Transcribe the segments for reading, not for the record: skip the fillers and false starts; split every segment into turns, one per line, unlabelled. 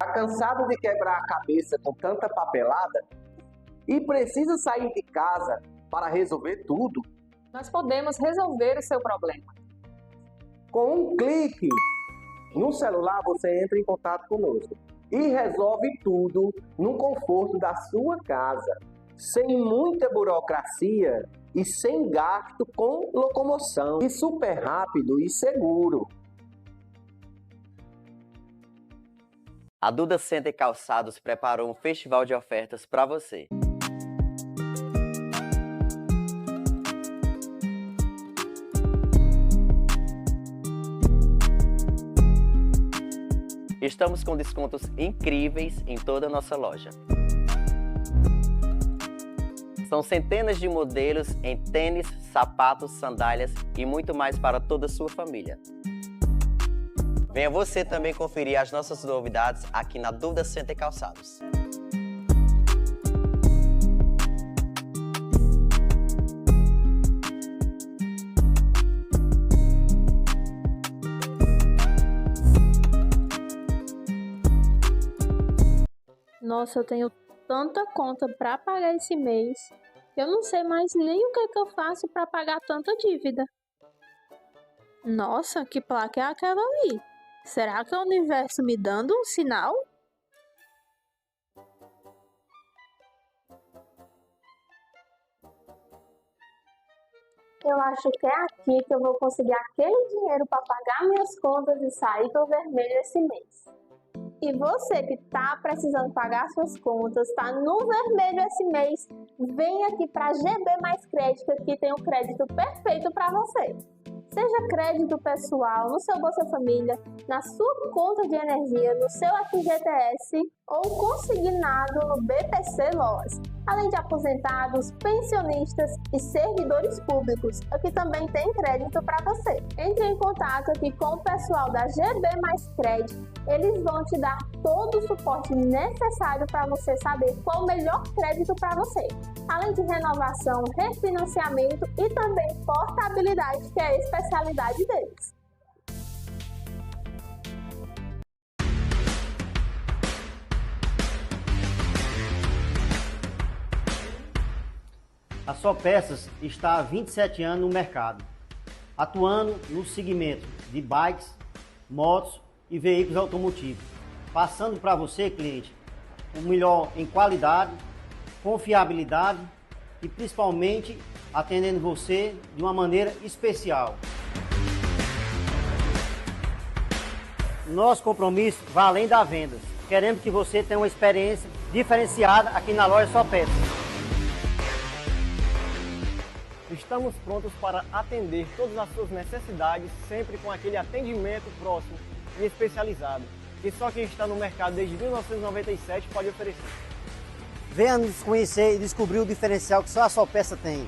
Está cansado de quebrar a cabeça com tanta papelada e precisa sair de casa para resolver tudo?
Nós podemos resolver o seu problema.
Com um clique no celular, você entra em contato conosco e resolve tudo no conforto da sua casa, sem muita burocracia e sem gasto com locomoção, e super rápido e seguro.
A Duda Center Calçados preparou um festival de ofertas para você. Estamos com descontos incríveis em toda a nossa loja. São centenas de modelos em tênis, sapatos, sandálias e muito mais para toda a sua família. Venha você também conferir as nossas novidades aqui na Duda Center Calçados.
Nossa, eu tenho tanta conta para pagar esse mês. Eu não sei mais nem o que eu faço para pagar tanta dívida. Nossa, que placa é aquela ali? Será que é o universo me dando um sinal? Eu acho que é aqui que eu vou conseguir aquele dinheiro para pagar minhas contas e sair do vermelho esse mês. E você que está precisando pagar suas contas, está no vermelho esse mês, vem aqui para a GB Mais Crédito, que tem o crédito perfeito para você. Seja crédito pessoal, no seu Bolsa Família, na sua conta de energia, no seu FGTS ou consignado no BPC Loas. Além de aposentados, pensionistas e servidores públicos, aqui também tem crédito para você. Entre em contato aqui com o pessoal da GB Mais Crédito, eles vão te dar todo o suporte necessário para você saber qual o melhor crédito para você. Além de renovação, refinanciamento e também portabilidade, que é a especialidade deles.
A Só Peças está há 27 anos no mercado, atuando no segmento de bikes, motos e veículos automotivos, passando para você, cliente, o melhor em qualidade, confiabilidade e principalmente atendendo você de uma maneira especial. Nosso compromisso vai além das vendas. Queremos que você tenha uma experiência diferenciada aqui na loja Só Peças.
Estamos prontos para atender todas as suas necessidades, sempre com aquele atendimento próximo e especializado, que só quem está no mercado desde 1997 pode oferecer.
Venha nos conhecer e descobrir o diferencial que só a Só Peça tem.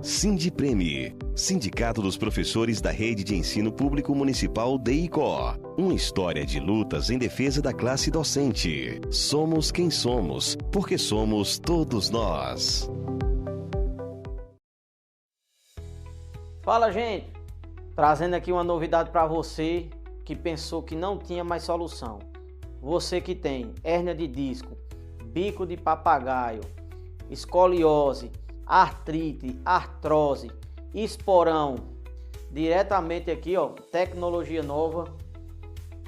Sindipreme, Sindicato dos Professores da Rede de Ensino Público Municipal DEICO. Uma história de lutas em defesa da classe docente. Somos quem somos, porque somos todos nós.
Fala, gente! Trazendo aqui uma novidade para você que pensou que não tinha mais solução. Você que tem hérnia de disco, bico de papagaio, escoliose, artrite, artrose, esporão, diretamente aqui, ó, tecnologia nova,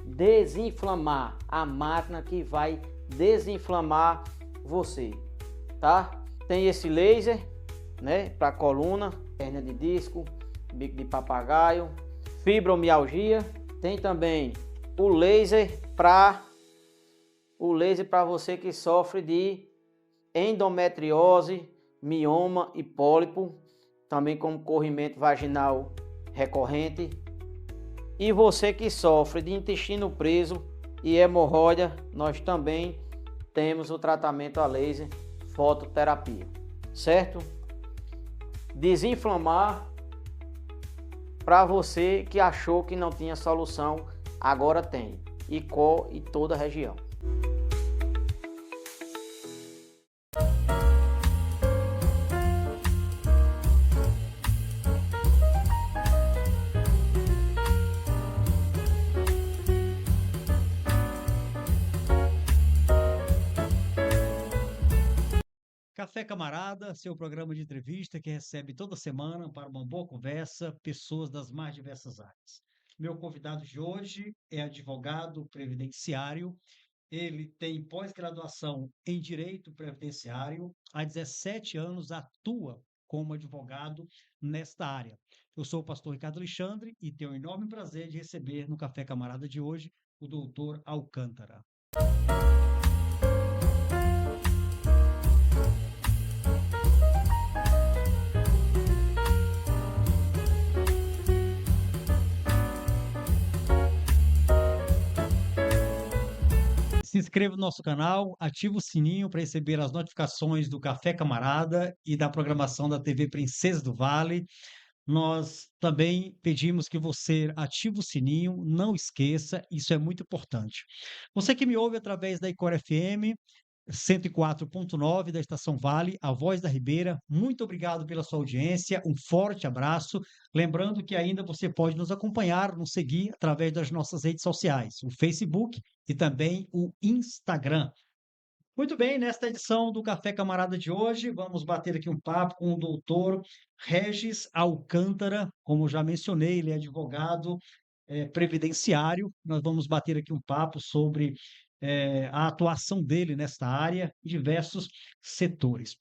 desinflamar, a máquina que vai desinflamar você, tá? Tem esse laser, né, para coluna, hérnia de disco, bico de papagaio, fibromialgia. Tem também o laser para você que sofre de endometriose, mioma e pólipo, também como corrimento vaginal recorrente. E você que sofre de intestino preso e hemorroida, nós também temos o tratamento a laser, fototerapia, certo? Desinflamar para você que achou que não tinha solução, agora tem. Icó e toda a região.
Café Camarada, seu programa de entrevista que recebe toda semana para uma boa conversa pessoas das mais diversas áreas. Meu convidado de hoje é advogado previdenciário. Ele tem pós-graduação em Direito Previdenciário. Há 17 anos atua como advogado nesta área. Eu sou o pastor Ricardo Alexandre e tenho o enorme prazer de receber no Café Camarada de hoje o doutor Alcântara. Se inscreva no nosso canal, ative o sininho para receber as notificações do Café Camarada e da programação da TV Princesa do Vale. Nós também pedimos que você ative o sininho, não esqueça, isso é muito importante. Você que me ouve através da Icor FM 104.9 da Estação Vale, a Voz da Ribeira, muito obrigado pela sua audiência, um forte abraço. Lembrando que ainda você pode nos acompanhar, nos seguir através das nossas redes sociais, o Facebook e também o Instagram. Muito bem, nesta edição do Café Camarada de hoje, vamos bater aqui um papo com o doutor Regis Alcântara. Como já mencionei, ele é advogado previdenciário. Nós vamos bater aqui um papo sobre a atuação dele nesta área em diversos setores.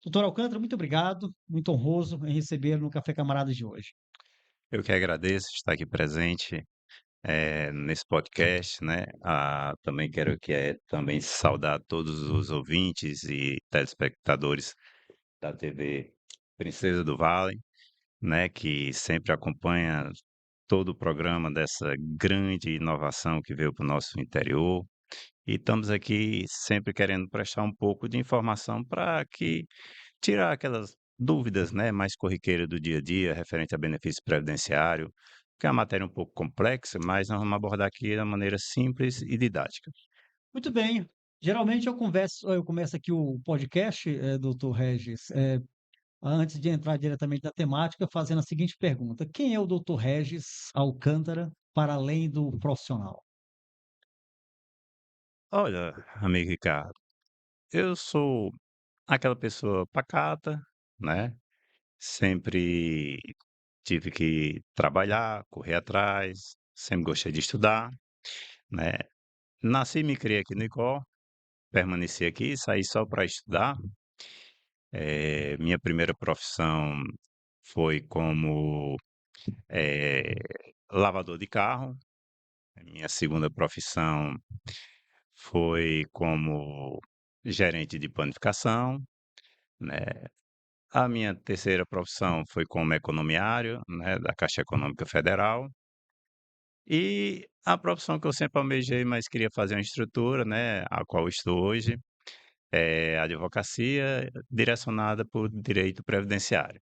Doutor Alcântara, muito obrigado, muito honroso em recebê-lo no Café Camarada de hoje.
Eu que agradeço estar aqui presente nesse podcast, né? Também quero também saudar todos os ouvintes e telespectadores da TV Princesa do Vale, né? Que sempre acompanha todo o programa dessa grande inovação que veio para o nosso interior. E estamos aqui sempre querendo prestar um pouco de informação para que tirar aquelas dúvidas, né, mais corriqueiras do dia a dia, referente a benefício previdenciário, que é uma matéria um pouco complexa, mas nós vamos abordar aqui da maneira simples e didática.
Muito bem. Geralmente eu começo aqui o podcast, doutor Regis, antes de entrar diretamente na temática, fazendo a seguinte pergunta: quem é o doutor Regis Alcântara, para além do profissional?
Olha, amigo Ricardo, eu sou aquela pessoa pacata, né? Sempre tive que trabalhar, correr atrás, sempre gostei de estudar, né? Nasci e me criei aqui no ICOR, permaneci aqui, saí só para estudar. Minha primeira profissão foi como eh, lavador de carro. Minha segunda profissão foi como gerente de panificação, né? A minha terceira profissão foi como economiário, né, da Caixa Econômica Federal. E a profissão que eu sempre almejei, mas queria fazer uma estrutura, né, a qual estou hoje, é a advocacia direcionada por direito previdenciário.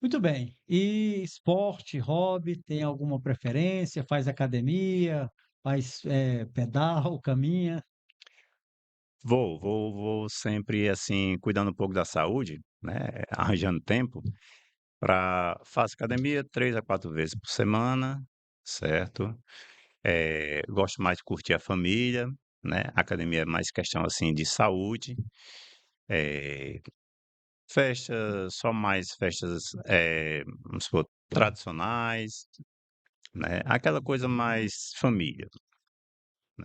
Muito bem. E esporte, hobby, tem alguma preferência? Faz academia, faz pedal, caminha?
Vou sempre, assim, cuidando um pouco da saúde, né, arranjando tempo para faço academia 3 a 4 vezes por semana, certo? Gosto mais de curtir a família, né, academia é mais questão, assim, de saúde. Eh, Festas, só mais festas, vamos supor, tradicionais, né, aquela coisa mais família.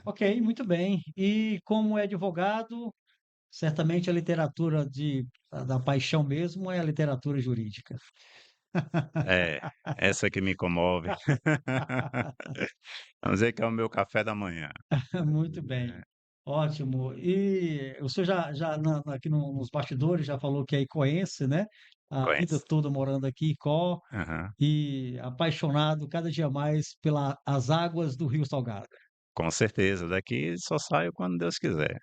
Ok, muito bem. E como é advogado, certamente a literatura da paixão mesmo é a literatura jurídica.
É, essa que me comove. Vamos dizer que é o meu café da manhã.
Muito bem, ótimo. E o senhor aqui nos bastidores já falou que é icoense, né? A vida
Conhece?
toda morando aqui em Icó
Aham.
e apaixonado cada dia mais pelas águas do Rio Salgado.
Com certeza, daqui só saio quando Deus quiser.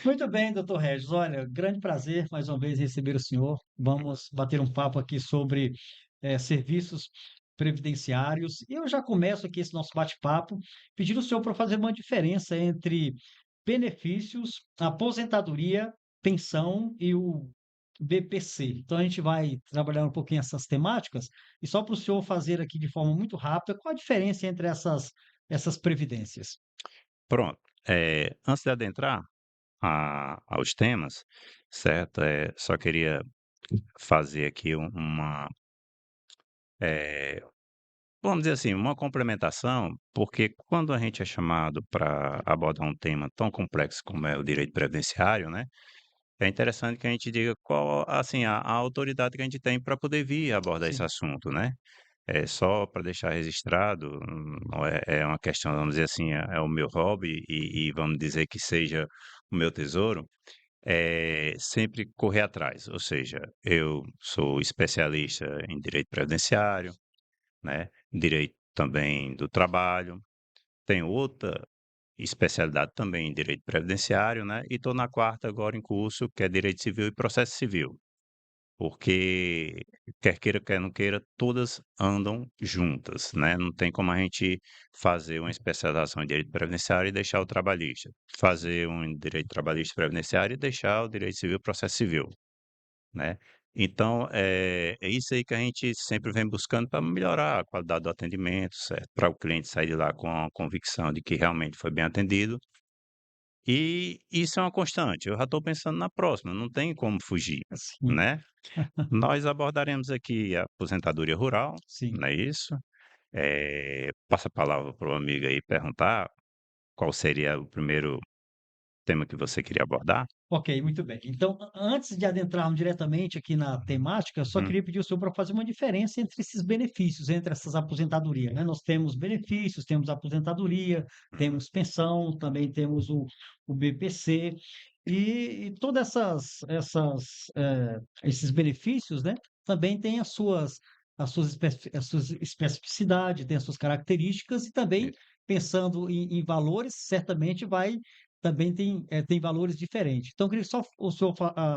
Muito bem, doutor Regis. Olha, grande prazer mais uma vez receber o senhor. Vamos bater um papo aqui sobre serviços previdenciários. E eu já começo aqui esse nosso bate-papo pedindo ao senhor para fazer uma diferença entre benefícios, aposentadoria, pensão e o BPC. Então a gente vai trabalhar um pouquinho essas temáticas e só para o senhor fazer aqui de forma muito rápida, qual a diferença entre essas previdências?
Pronto, antes de adentrar, aos temas, certo? Só queria fazer aqui eh, vamos dizer assim, uma complementação, porque quando a gente é chamado para abordar um tema tão complexo como é o direito previdenciário, né, é interessante que a gente diga qual, assim, a autoridade que a gente tem para poder vir abordar esse
Sim,
assunto, né? É só para deixar registrado, não é uma questão, vamos dizer assim, é o meu hobby e vamos dizer que seja o meu tesouro, é sempre correr atrás. Ou seja, eu sou especialista em direito previdenciário, né? Direito também do trabalho, tenho outra especialidade também em direito previdenciário, né? E estou na quarta agora em curso, que é direito civil e processo civil. Porque, quer queira, quer não queira, todas andam juntas, né, não tem como a gente fazer uma especialização em direito previdenciário e deixar o trabalhista, fazer um em direito trabalhista e previdenciário e deixar o direito civil e processo civil, né. Então, é isso aí que a gente sempre vem buscando para melhorar a qualidade do atendimento, certo, para o cliente sair de lá com a convicção de que realmente foi bem atendido, e isso é uma constante, eu já estou pensando na próxima, não tem como fugir,
sim,
né. Nós abordaremos aqui a aposentadoria rural,
sim.
não é isso? Passa a palavra para o amigo aí perguntar qual seria o primeiro tema que você queria abordar?
Ok, muito bem. Então, antes de adentrarmos diretamente aqui na temática, eu só
Hum,
queria pedir ao senhor para fazer uma diferença entre esses benefícios, entre essas aposentadorias, né? Nós temos benefícios, temos aposentadoria,
uhum,
temos pensão, também temos o BPC, e todas esses benefícios, né? Também têm as suas especificidades, têm as suas características, e também,
isso.
pensando em valores, certamente vai também tem valores diferentes. Então eu queria que só o senhor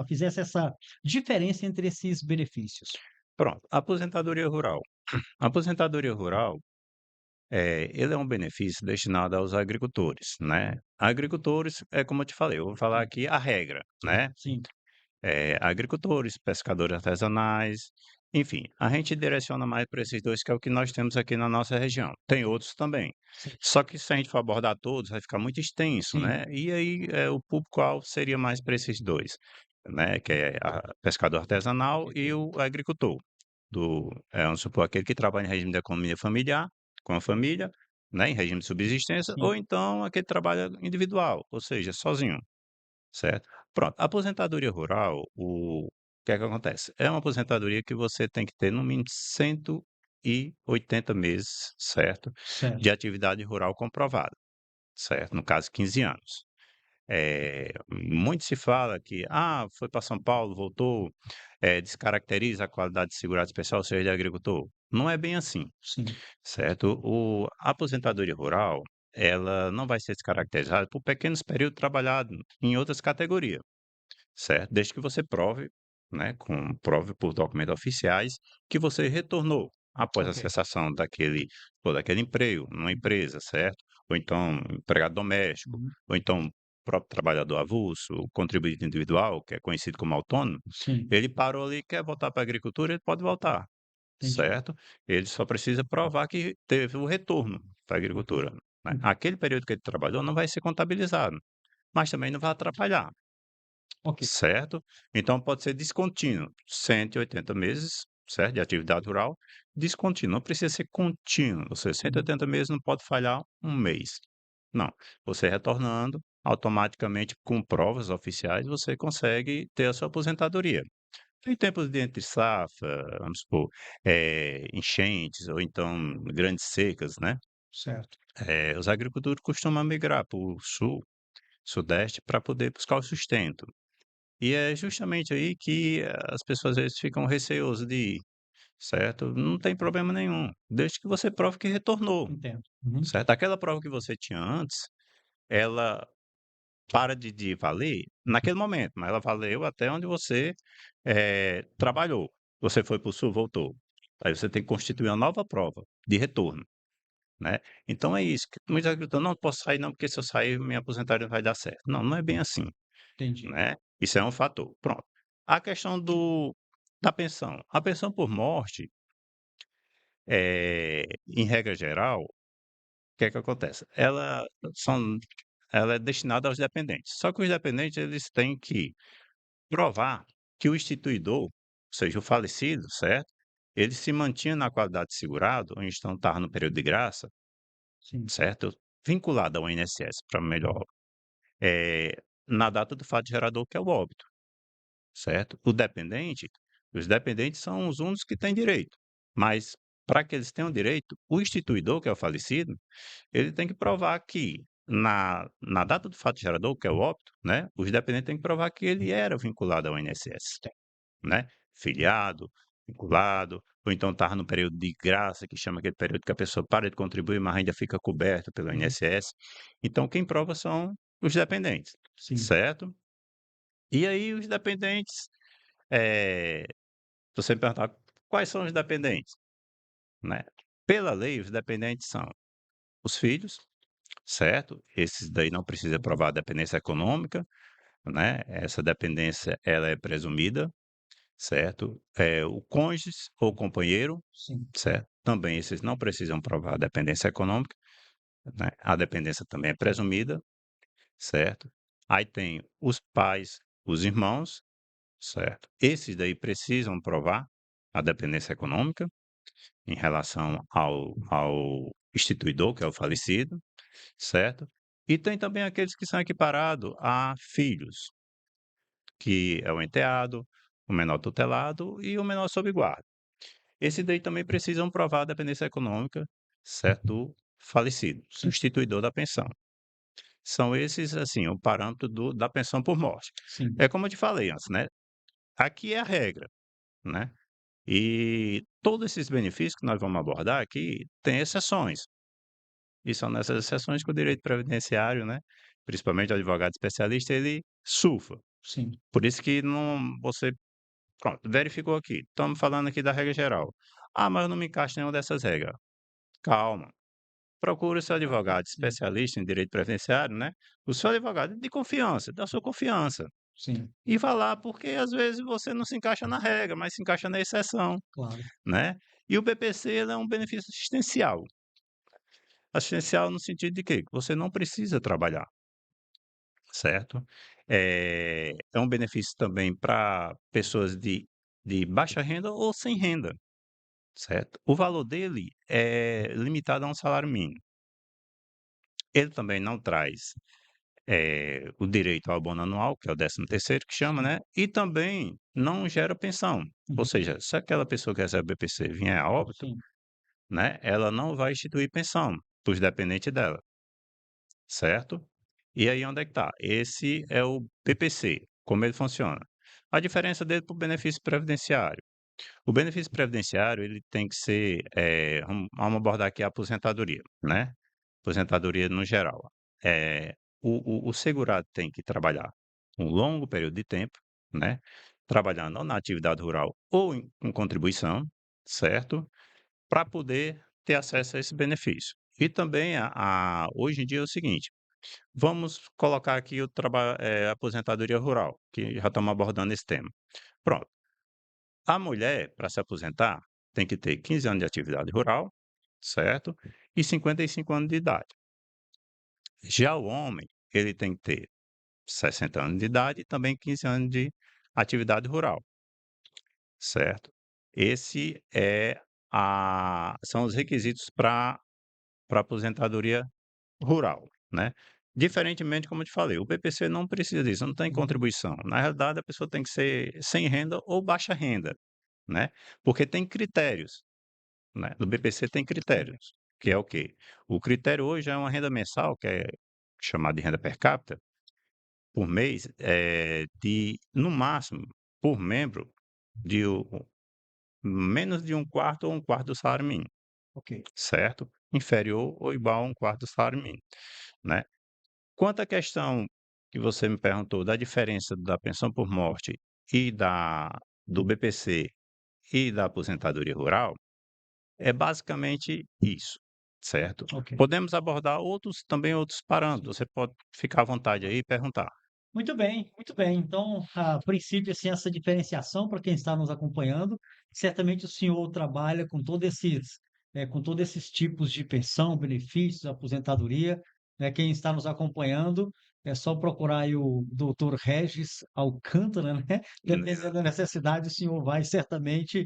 fizesse essa diferença entre esses benefícios.
Pronto, aposentadoria rural. A aposentadoria rural, ele é um benefício destinado aos agricultores, né. Agricultores, é como eu te falei, eu vou falar
Sim,
aqui a regra, né.
sim,
Agricultores, pescadores artesanais, enfim, a gente direciona mais para esses 2 que é o que nós temos aqui na nossa região. Tem outros também,
sim,
só que se a gente for abordar todos, vai ficar muito extenso,
sim,
né, e aí, o público-alvo seria mais para esses 2, né, que é a pescador artesanal e o agricultor, vamos supor, aquele que trabalha em regime de economia familiar, com a família, né, em regime de subsistência,
sim,
ou então aquele que trabalha individual, ou seja, sozinho. Certo. Pronto, a aposentadoria rural, o que é que acontece? É uma aposentadoria que você tem que ter no mínimo 180 meses, certo, de
certo.
atividade rural comprovada, certo, no caso 15 anos. Muito se fala que: "Ah, foi para São Paulo, voltou", descaracteriza a qualidade de segurado especial, ou seja, de agricultor. Não é bem assim,
Sim,
certo. A aposentadoria rural, ela não vai ser descaracterizada por pequenos períodos trabalhados em outras categorias. Certo, desde que você prove, né, prove por documentos oficiais que você retornou após a
ok.
cessação daquele emprego numa empresa, certo? Ou então empregado doméstico,
Uhum.
ou então próprio trabalhador avulso, contribuinte individual, que é conhecido como autônomo,
Sim,
ele parou ali, quer voltar para a agricultura, ele pode voltar,
entendi.
certo? Ele só precisa provar que teve o retorno para a agricultura, né?
Hum,
Aquele período que ele trabalhou não vai ser contabilizado, mas também não vai atrapalhar.
ok.
Certo? Então pode ser descontínuo, 180 meses, certo? De atividade rural, descontínuo, não precisa ser contínuo, ou seja, cento e
Uhum,
oitenta meses não pode falhar um mês. Não, você retornando, automaticamente com provas oficiais, você consegue ter a sua aposentadoria. Em tempos de entre safra, vamos supor, enchentes ou então grandes secas, né?
certo.
Os agricultores costumam migrar para o sul, sudeste, para poder buscar o sustento. E é justamente aí que as pessoas às vezes ficam receosas de ir, certo? Não tem problema nenhum, desde que você prove que retornou,
Entendo. Uhum,
certo? Aquela prova que você tinha antes, ela para de valer naquele momento, mas ela valeu até onde você, trabalhou. Você foi para o sul, voltou. Aí você tem que constituir uma nova prova de retorno, né? Então é isso, que muitos agricultores: "Não posso sair não, porque se eu sair minha aposentadoria não vai dar certo". Não, não é bem assim.
entendi.
Né, isso é um fator, pronto. A questão da pensão. A pensão por morte, em regra geral, o que é que acontece? Ela são ela é destinada aos dependentes. Só que os dependentes eles têm que provar que o instituidor, ou seja, o falecido, certo? Ele se mantinha na qualidade de segurado, ou então estava no período de graça,
Sim.
certo? Vinculado ao INSS, para melhor, na data do fato gerador, que é o óbito, certo? Os dependentes são os únicos que têm direito, mas para que eles tenham direito, o instituidor, que é o falecido, ele tem que provar que na data do fato gerador, que é o óbito, né, os dependentes têm que provar que ele era vinculado ao INSS, né, filiado, vinculado, ou então estava no período de graça, que chama aquele período que a pessoa para de contribuir, mas ainda fica coberto pelo
Uhum.
INSS. Então, quem prova são os dependentes,
Sim.
certo? E aí, os dependentes, se você me perguntar quais são os dependentes, né? Pela lei, os dependentes são os filhos, certo? Esses daí não precisa provar dependência econômica, né? Essa dependência ela é presumida, certo? O cônjuge ou companheiro,
Sim.
certo? Também esses não precisam provar dependência econômica, né? A dependência também é presumida, certo? Aí tem os pais, os irmãos, certo? Esses daí precisam provar a dependência econômica em relação ao instituidor, que é o falecido, certo? E tem também aqueles que são equiparados a filhos, que é o enteado, o menor tutelado e o menor sob guarda. Esses daí também precisam provar a dependência econômica, certo? Do falecido, substituidor da pensão. São esses, assim, o parâmetro da pensão por morte.
Sim.
É como eu te falei antes, né? Aqui é a regra, né? E todos esses benefícios que nós vamos abordar aqui têm exceções. E são nessas exceções que o direito previdenciário, né, principalmente o advogado especialista, ele surfa.
Sim.
Por isso que não você pronto, verificou aqui, estamos falando aqui da regra geral. "Ah, mas eu não me encaixo em nenhuma dessas regras". Calma, procure o seu advogado
Sim.
especialista em direito previdenciário, né, o seu advogado de confiança, da sua confiança.
Sim.
E vá lá, porque às vezes você não se encaixa na regra, mas se encaixa na exceção,
Claro.
né. E o BPC ele é um benefício assistencial. Assistencial no sentido de quê? Que você não precisa trabalhar, certo? É um benefício também para pessoas de baixa renda ou sem renda, certo? O valor dele é limitado a um salário mínimo. Ele também não traz, o direito ao abono anual, que é o 13º que chama,
Sim.
né, e também não gera pensão. Ou
Uhum.
seja, se aquela pessoa que recebe BPC vier a óbito,
Sim.
né, ela não vai instituir pensão para os dependentes dela. Certo? E aí onde é que tá? Esse é o PPC, como ele funciona. A diferença dele para o benefício previdenciário. O benefício previdenciário, ele tem que ser, vamos abordar aqui a aposentadoria, né? Aposentadoria no geral. O segurado tem que trabalhar um longo período de tempo, né? Trabalhando ou na atividade rural ou em contribuição, certo? Para poder ter acesso a esse benefício. E também hoje em dia é o seguinte, vamos colocar aqui a aposentadoria rural, que já estamos abordando esse tema. Pronto. A mulher, para se aposentar, tem que ter 15 anos de atividade rural, certo? E 55 anos de idade. Já o homem, ele tem que ter 60 anos de idade e também 15 anos de atividade rural, certo? Esse são os requisitos para aposentadoria rural, né. Diferentemente, como eu te falei, o BPC não precisa disso, não tem
Uhum.
contribuição. Na realidade, a pessoa tem que ser sem renda ou baixa renda, né, porque tem critérios, né, no BPC tem critérios, que é o quê? O critério hoje é uma renda mensal, que é chamada de renda per capita, por mês, de, no máximo, por membro, de menos de um quarto ou um quarto do salário mínimo,
Ok.
certo? Inferior ou igual a um quarto do salário mínimo, né. Quanto à questão que você me perguntou da diferença da pensão por morte e do BPC e da aposentadoria rural, é basicamente isso, certo?
Ok.
Podemos abordar outros
Sim.
parâmetros, você pode ficar à vontade aí e perguntar.
Muito bem, muito bem. Então, a princípio, assim, essa diferenciação para quem está nos acompanhando, certamente o senhor trabalha com todos esses tipos de pensão, benefícios, aposentadoria, né, quem está nos acompanhando, é só procurar aí o doutor Regis Alcântara, né, dependendo da necessidade, o senhor vai certamente,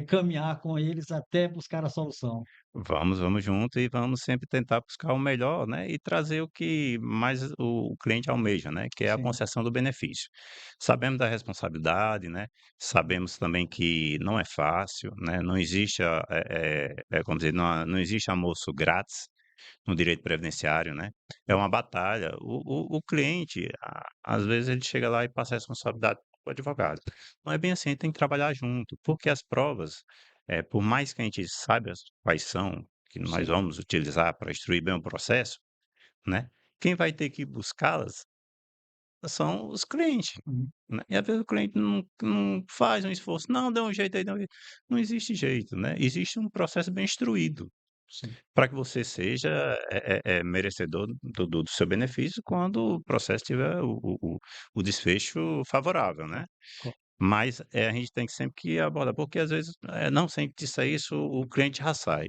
caminhar com eles até buscar a solução.
Vamos junto e vamos sempre tentar buscar o melhor, né, e trazer o que mais o cliente almeja, né, que é a
Sim,
concessão do benefício. Sabemos da responsabilidade, né, sabemos também que não é fácil, né, não existe como dizer, não existe almoço grátis no direito previdenciário, né, é uma batalha. O cliente, às vezes ele chega lá e passa a responsabilidade para o advogado. Não é bem assim, tem que trabalhar junto, porque as provas, por mais que a gente saiba quais são, que nós
sim.
vamos utilizar para instruir bem o processo, né, quem vai ter que buscá-las são os clientes,
Uhum.
né. E às vezes o cliente não faz um esforço: "Não, dá um jeito aí, dá um jeito". Não existe jeito, né, existe um processo bem instruído,
Sim.
para que você seja, merecedor do seu benefício quando o processo tiver o desfecho favorável, né.
Co
Mas, a gente tem que sempre que abordar, porque às vezes, não, se a gente disser isso, o cliente já sai.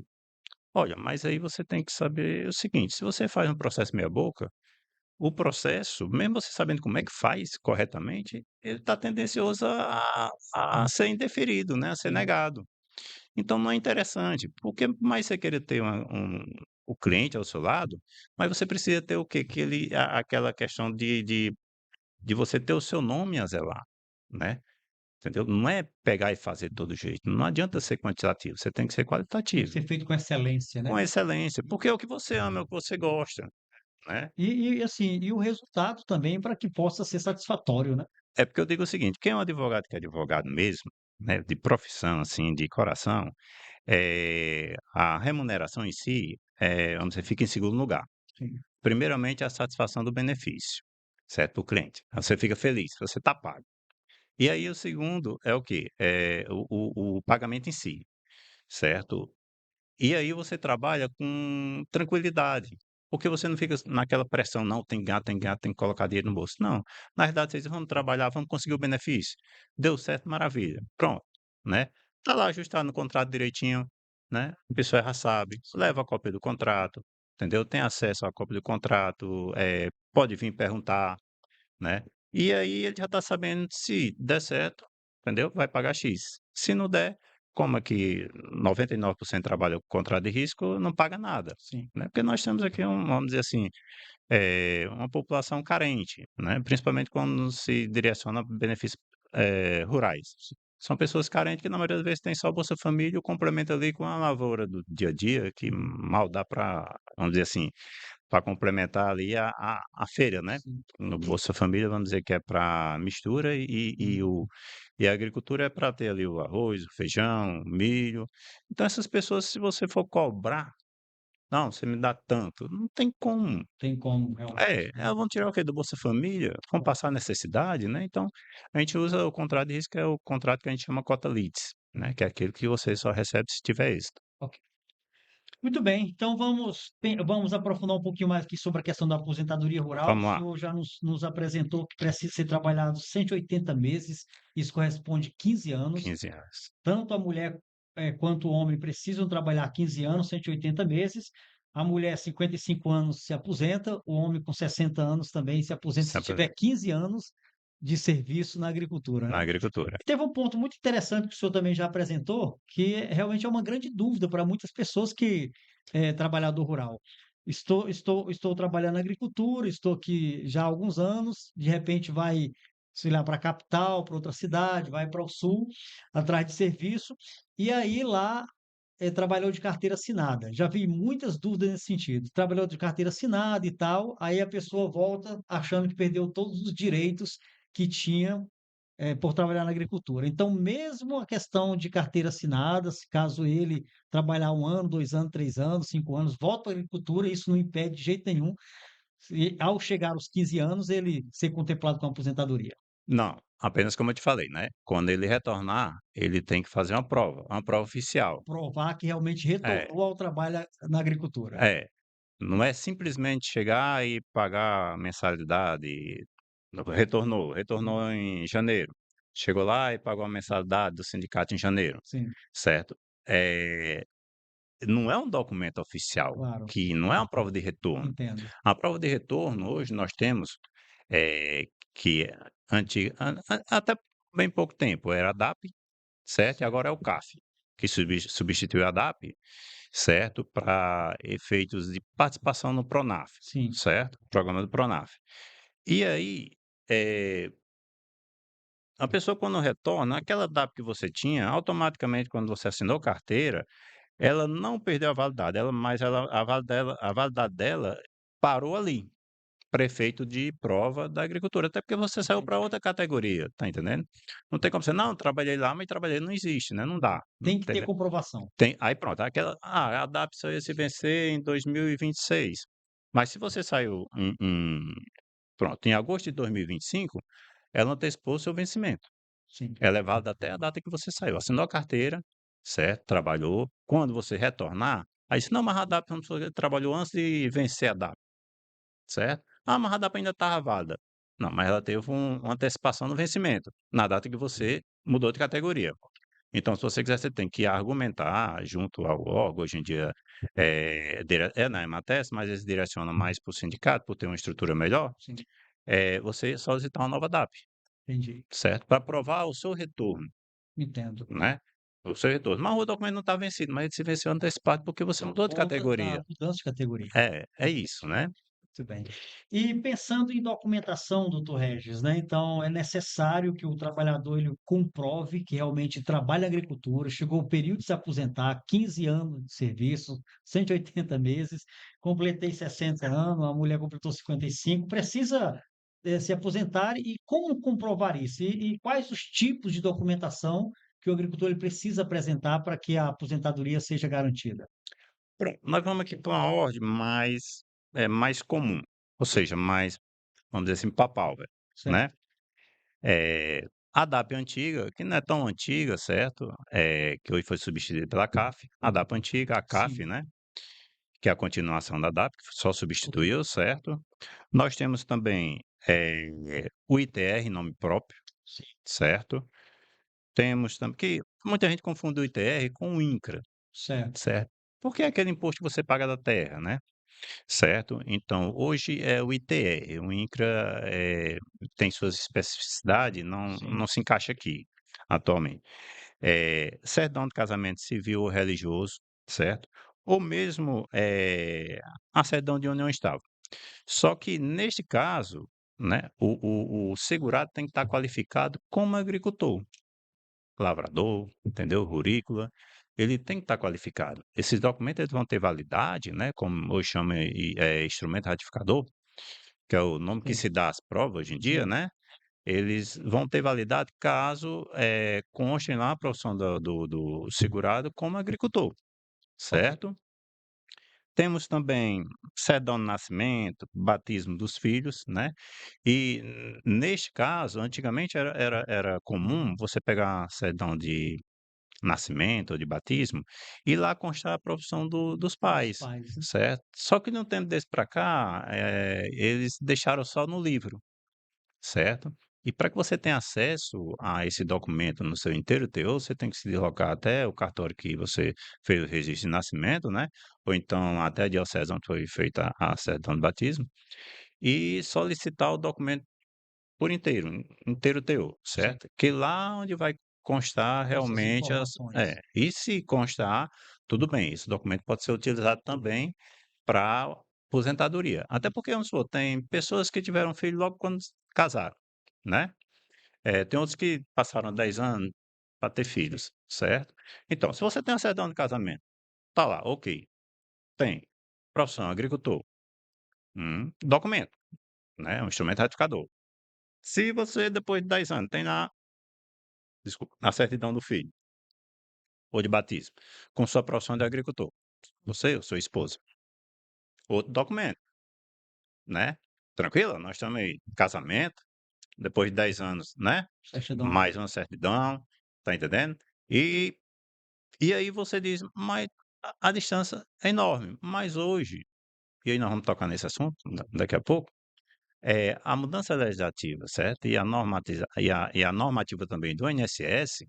Olha, mas aí você tem que saber o seguinte: se você faz um processo meia boca, o processo, mesmo você sabendo como é que faz corretamente, ele está tendencioso a ser indeferido, né, a ser
sim.
negado. Então não é interessante, porque por mais você querer ter o cliente ao seu lado, mas você precisa ter o quê? Aquela questão de você ter o seu nome a zelar, né, entendeu? Não é pegar e fazer de todo jeito, não adianta ser quantitativo, você tem que ser
Tem que
qualitativo,
ser feito com excelência, né.
com excelência, porque é o que você ama, é o que você gosta, né.
Assim, e o resultado também para que possa ser satisfatório, né.
É porque eu digo o seguinte, quem é um advogado que é advogado mesmo, né, de profissão, assim, de coração, a remuneração em si, vamos dizer, fica em segundo lugar.
Sim.
Primeiramente, a satisfação do benefício, certo? Para o cliente. Aí você fica feliz, você está pago. E aí o segundo é o quê? É o pagamento em si, certo? E aí você trabalha com tranquilidade, porque você não fica naquela pressão: "Não, tem que ganhar, tem que ganhar, tem que colocar dinheiro no bolso". Não, na verdade vocês vamos trabalhar, vamos conseguir o benefício. Deu certo, maravilha, pronto, né. Tá lá ajustado no contrato direitinho, né, a pessoa já sabe, leva a cópia do contrato, entendeu, tem acesso à cópia do contrato, pode vir perguntar, né. E aí ele já está sabendo, se der certo, entendeu, vai pagar X. Se não der, como aqui 99% trabalha com contrato de risco, não paga nada,
Sim.
né, porque nós temos aqui vamos dizer assim, uma população carente, né, principalmente quando se direciona a benefícios, rurais. São pessoas carentes que na maioria das vezes tem só Bolsa Família e o complemento ali com a lavoura do dia a dia, que
Uhum.
mal dá para, vamos dizer assim, para complementar ali a feira, né.
Sim.
No Bolsa Família, vamos dizer que é para mistura
Uhum.
e a agricultura é para ter ali o arroz, o feijão, o milho. Então essas pessoas, se você for cobrar: "Não, você me dá tanto", não tem como.
Tem como realmente, né.
Elas vão tirar o quê? Do Bolsa Família? Vão passar necessidade, né. Então, a gente usa o contrato de risco, é o contrato que a gente chama cota litis, né, que é aquele que você só recebe se tiver êxito.
Ok. Muito bem, então vamos aprofundar um pouquinho mais aqui sobre a questão da aposentadoria rural. O
Vamos lá,
senhor já nos apresentou que precisa ser trabalhado 180 meses, isso corresponde a 15 anos.
15 anos.
Tanto a mulher, quanto o homem precisam trabalhar 15 anos, 180 meses. A mulher, 55 anos, se aposenta, o homem com 60 anos também se aposenta se
Sempre
tiver 15 anos de serviço na agricultura,
na
né.
agricultura.
E teve um ponto muito interessante que o senhor também já apresentou, que realmente é uma grande dúvida para muitas pessoas que é trabalhador rural. Estou trabalhando na agricultura, estou aqui já há alguns anos, de repente vai, sei lá, para a capital, para outra cidade, vai para o sul, atrás de serviço, e aí lá, trabalhou de carteira assinada. Já vi muitas dúvidas nesse sentido. Trabalhou de carteira assinada e tal, aí a pessoa volta achando que perdeu todos os direitos que tinha por trabalhar na agricultura. Então, mesmo a questão de carteira assinada, se caso ele trabalhar 1 ano, 2 anos, 3 anos, 5 anos, volta para a agricultura, isso não impede de jeito nenhum, ao chegar aos 15 anos, ele ser contemplado com aposentadoria.
Não, apenas como eu te falei, né, quando ele retornar, ele tem que fazer uma prova oficial.
Provar que realmente
É,
retornou ao trabalho na agricultura.
é. Não é simplesmente chegar e pagar a mensalidade. Retornou em janeiro. Chegou lá e pagou a mensalidade do sindicato em janeiro,
Sim.
certo? Eh não é um documento oficial,
Claro,
que não é uma prova de retorno.
entendo.
A prova de retorno, hoje nós temos, que é até bem pouco tempo era a DAP, certo? E agora é o CAF, que substituiu a DAP, certo? Para efeitos de participação no PRONAF,
Sim,
certo? Programa do PRONAF. E aí, a pessoa quando retorna, aquela DAP que você tinha, automaticamente quando você assinou carteira, ela não perdeu a validade, a validade dela parou ali, prefeito de prova da agricultura, até porque você saiu para outra categoria, tá entendendo? Não tem como você, não, trabalhei lá, mas trabalhei, não existe, né? Não dá,
tem que ter
entendeu?
comprovação.
Aí pronto, a DAP só ia se vencer em 2026. Mas se você saiu pronto, em agosto de 2025, ela antecipou o seu vencimento.
Sim,
Ela é válida até a data que você saiu. Assinou a carteira, certo? Trabalhou. Quando você retornar, aí se não, mas a DAP não trabalhou antes de vencer a DAP, certo? Ah, mas a DAP ainda estava válida. Não, mas ela teve uma antecipação no vencimento, na data que você mudou de categoria. Então, se você quiser, você tem que argumentar junto ao órgão. Hoje em dia na EMATES, mas eles direcionam mais para o sindicato, por ter uma estrutura melhor.
sim,
Você solicitar uma nova DAP,
entendi.
certo? Para provar o seu retorno,
Entendo.
né? O seu retorno. Mas o documento não está vencido, mas ele se venceu antecipado porque você
Por
mudou de
conta da
categoria.
mudança de categoria.
É isso, né?
Muito bem. E pensando em documentação, doutor Regis, né? Então é necessário que o trabalhador ele comprove que realmente trabalha na agricultura, chegou o período de se aposentar, 15 anos de serviço, 180 meses, completei 60 anos, a mulher completou 55, precisa se aposentar e como comprovar isso? E quais os tipos de documentação que o agricultor ele precisa apresentar para que a aposentadoria seja garantida?
Pronto, nós vamos aqui para uma ordem mais comum, ou seja, mais, vamos dizer assim, papal,
Certo?
né? A DAP antiga, que não é tão antiga, certo? Que hoje foi substituída pela CAF. A DAP antiga, a CAF,
Sim,
né? Que é a continuação da DAP, que só substituiu, certo? Nós temos também o ITR, nome próprio,
sim,
certo? Temos também, que muita gente confunde o ITR com o INCRA,
certo.
certo? Porque é aquele imposto que você paga da terra, né? Certo? Então, hoje é o ITR, o INCRA tem suas especificidades, não
Sim.
se encaixa aqui atualmente. Certidão de casamento civil ou religioso, certo? Ou mesmo a certidão de união estável. Só que neste caso, né, o segurado tem que estar qualificado como agricultor, lavrador, entendeu? Rurícola, ele tem que estar qualificado. Esses documentos eles vão ter validade, né, como hoje chama instrumento ratificador, que é o nome que
Sim,
se dá às provas hoje em dia,
sim.
né? Eles vão ter validade caso constem lá a profissão do segurado como agricultor,
Ok.
certo? Temos também certidão de nascimento, batismo dos filhos, né? E neste caso, antigamente era comum você pegar a certidão de nascimento ou de batismo e lá constar a profissão dos
Dos
pais,
pais, né?
certo? Só que de um tempo desse para cá, eles deixaram só no livro, certo? E para que você tenha acesso a esse documento no seu inteiro teor, você tem que se deslocar até o cartório que você fez o registro de nascimento, né? Ou então até a diocese onde foi feita a certidão de batismo, e solicitar o documento por inteiro teor,
Sim.
certo? Que lá onde vai constar
Essas
realmente
informações.
e se constar, tudo bem, esse documento pode ser utilizado também para aposentadoria. Até porque, vamos supor, tem pessoas que tiveram filho logo quando casaram, né? Tem outros que passaram 10 anos para ter filhos, certo? Então, se você tem uma certidão de casamento, tá lá, ok, tem profissão agricultor, documento, né? Um instrumento ratificador. Se você, depois de 10 anos, tem desculpa, na certidão do filho, ou de batismo, com sua profissão de agricultor, você ou sua esposa, outro documento, né? Tranquilo? Nós estamos aí, casamento, depois de 10 anos, né?
Certidão.
Mais uma certidão, tá entendendo? E, e aí você diz, mas a distância é enorme. Mas hoje, e aí nós vamos tocar nesse assunto daqui a pouco, a mudança legislativa, certo? E a normativa também do INSS,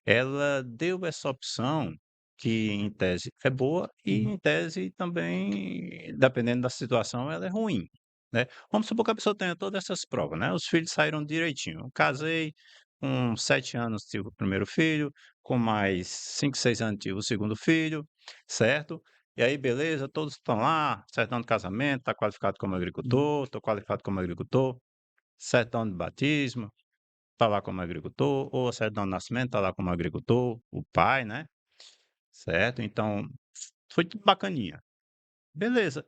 ela deu essa opção que em tese é boa e
Uhum.
em tese também, dependendo da situação, ela é ruim, né. Vamos supor que a pessoa tenha todas essas provas, né, os filhos saíram direitinho, casei, com 7 anos tive o primeiro filho, com mais 5, 6 anos tive o segundo filho, certo. E aí beleza, todos estão lá, certidão de casamento, está qualificado como
Uhum.
agricultor, estou qualificado como agricultor, certidão de batismo, está lá como agricultor, ou a certidão de nascimento, está lá como agricultor, o pai, né, certo. Então, foi tudo bacaninha. Beleza.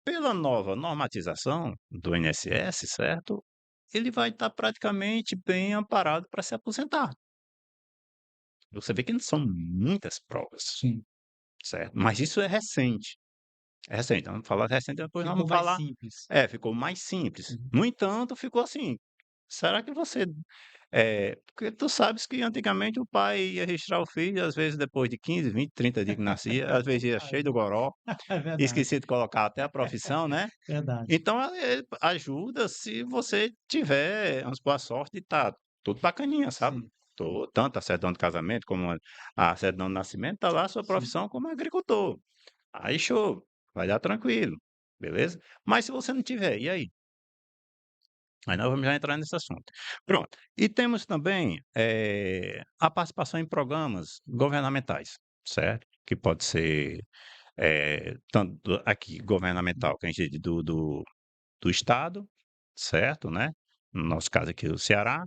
Pela nova normatização do INSS, certo, ele vai estar praticamente bem amparado para se aposentar. Você vê que não são muitas provas,
Sim.
certo, mas isso é recente, então vamos falar recente, depois
Ficou
vamos
mais
falar
simples.
ficou mais simples.
Uhum.
No entanto, ficou assim, será que você porque tu sabes que antigamente o pai ia registrar o filho, às vezes depois de 15, 20, 30 dias que nascia, às vezes ia cheio do goró,
É verdade,
esquecia de colocar até a profissão, né.
verdade.
Então, ajuda se você tiver, vamos supor, a sorte de estar tudo bacaninha, sabe.
Sim,
Tanto a certidão de casamento como a certidão de nascimento, tá lá a sua
sim.
profissão como agricultor. Aí show, vai dar tranquilo, beleza. Mas se você não tiver, e aí? Aí nós vamos já entrar nesse assunto. Pronto. E temos também, a participação em programas governamentais, certo? Que pode ser, tanto aqui governamental, que a gente do estado, certo, né, no nosso caso aqui o Ceará,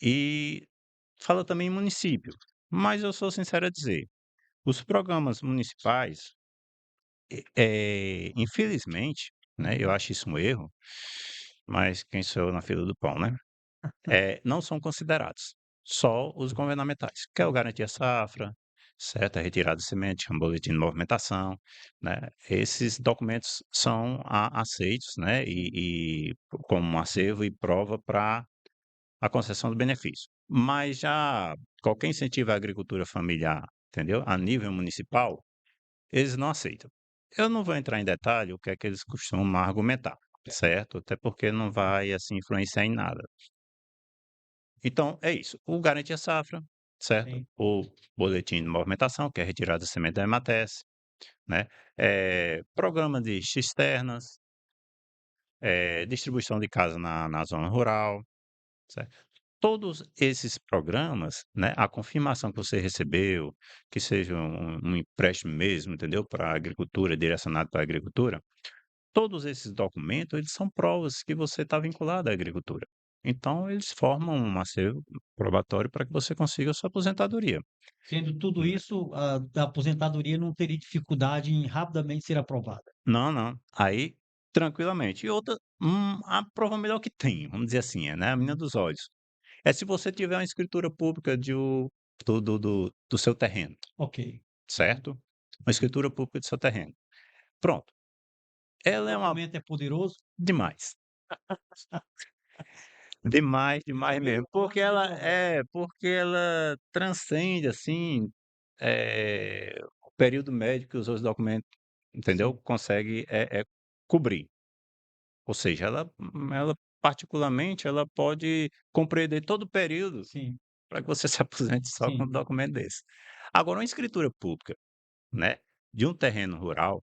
e fala também em município. Mas eu sou sincero a dizer, os programas municipais, infelizmente, né, eu
Uhum.
acho isso um erro, mas quem sou eu na fila do pão, né, não são considerados, só os governamentais, que é o Garantia Safra, certo, a retirada de semente, um boletim de movimentação, né, esses documentos são aceitos, né, e como um acervo e prova para a concessão do benefício. Mas já qualquer incentivo à agricultura familiar, entendeu, a nível municipal, eles não aceitam. Eu não vou entrar em detalhe o que é que eles costumam argumentar, certo, até porque não vai, assim, influenciar em nada. Então, é isso. O Garantia Safra, certo?
Sim,
O boletim de movimentação, que é retirada da semente da Emates, né? Programa de cisternas, distribuição de casa na zona rural, certo? Todos esses programas, né? A confirmação que você recebeu, que seja um empréstimo mesmo, entendeu? Para a agricultura, direcionado para a agricultura, todos esses documentos, eles são provas que você está vinculado à agricultura. Então, eles formam um acervo probatório para que você consiga a sua aposentadoria.
sendo tudo
Né.
isso, a aposentadoria não teria dificuldade em rapidamente ser aprovada.
Não, não. Aí, tranquilamente. E outra, a prova melhor que tem, vamos dizer assim, né, a menina
Uhum.
dos olhos, é se você tiver uma escritura pública do seu terreno,
Ok.
certo? Uma escritura pública do seu terreno. Pronto.
O
Ela é uma
documento é poderoso?
demais. Demais, demais mesmo, porque porque ela transcende, assim, o período médio que os outros documentos, entendeu,
Sim,
consegue, cobrir. Ou seja, ela particularmente, ela pode compreender todo o período
sim,
para que você se aposente só com um
sim.
documento desse. Agora uma escritura pública, né, de um terreno rural,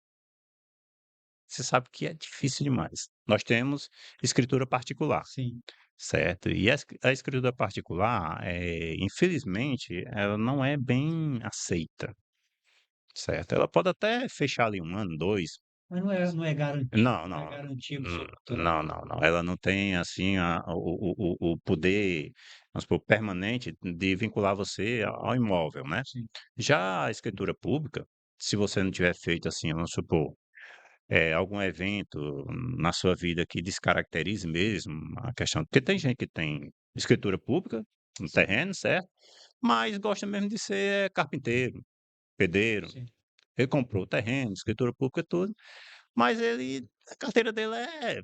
você sabe que é difícil demais. Nós temos escritura particular.
Sim,
Certo. E a escritura particular, infelizmente, ela não é bem aceita, certo. Ela pode até fechar ali 1 ano, 2.
mas não é
Não,
não é
não.
garantia absoluta, né.
Não, não, não. Ela não tem, assim, o poder, vamos supor, permanente de vincular você ao imóvel, né.
Sim,
Já a escritura pública, se você não tiver feito, assim, vamos supor, algum evento na sua vida que descaracterize mesmo a questão, porque tem gente que tem escritura pública no
sim,
terreno, certo, mas gosta mesmo de ser carpinteiro, pedreiro.
sim.
Ele comprou o terreno, escritura pública, tudo, mas a carteira dele é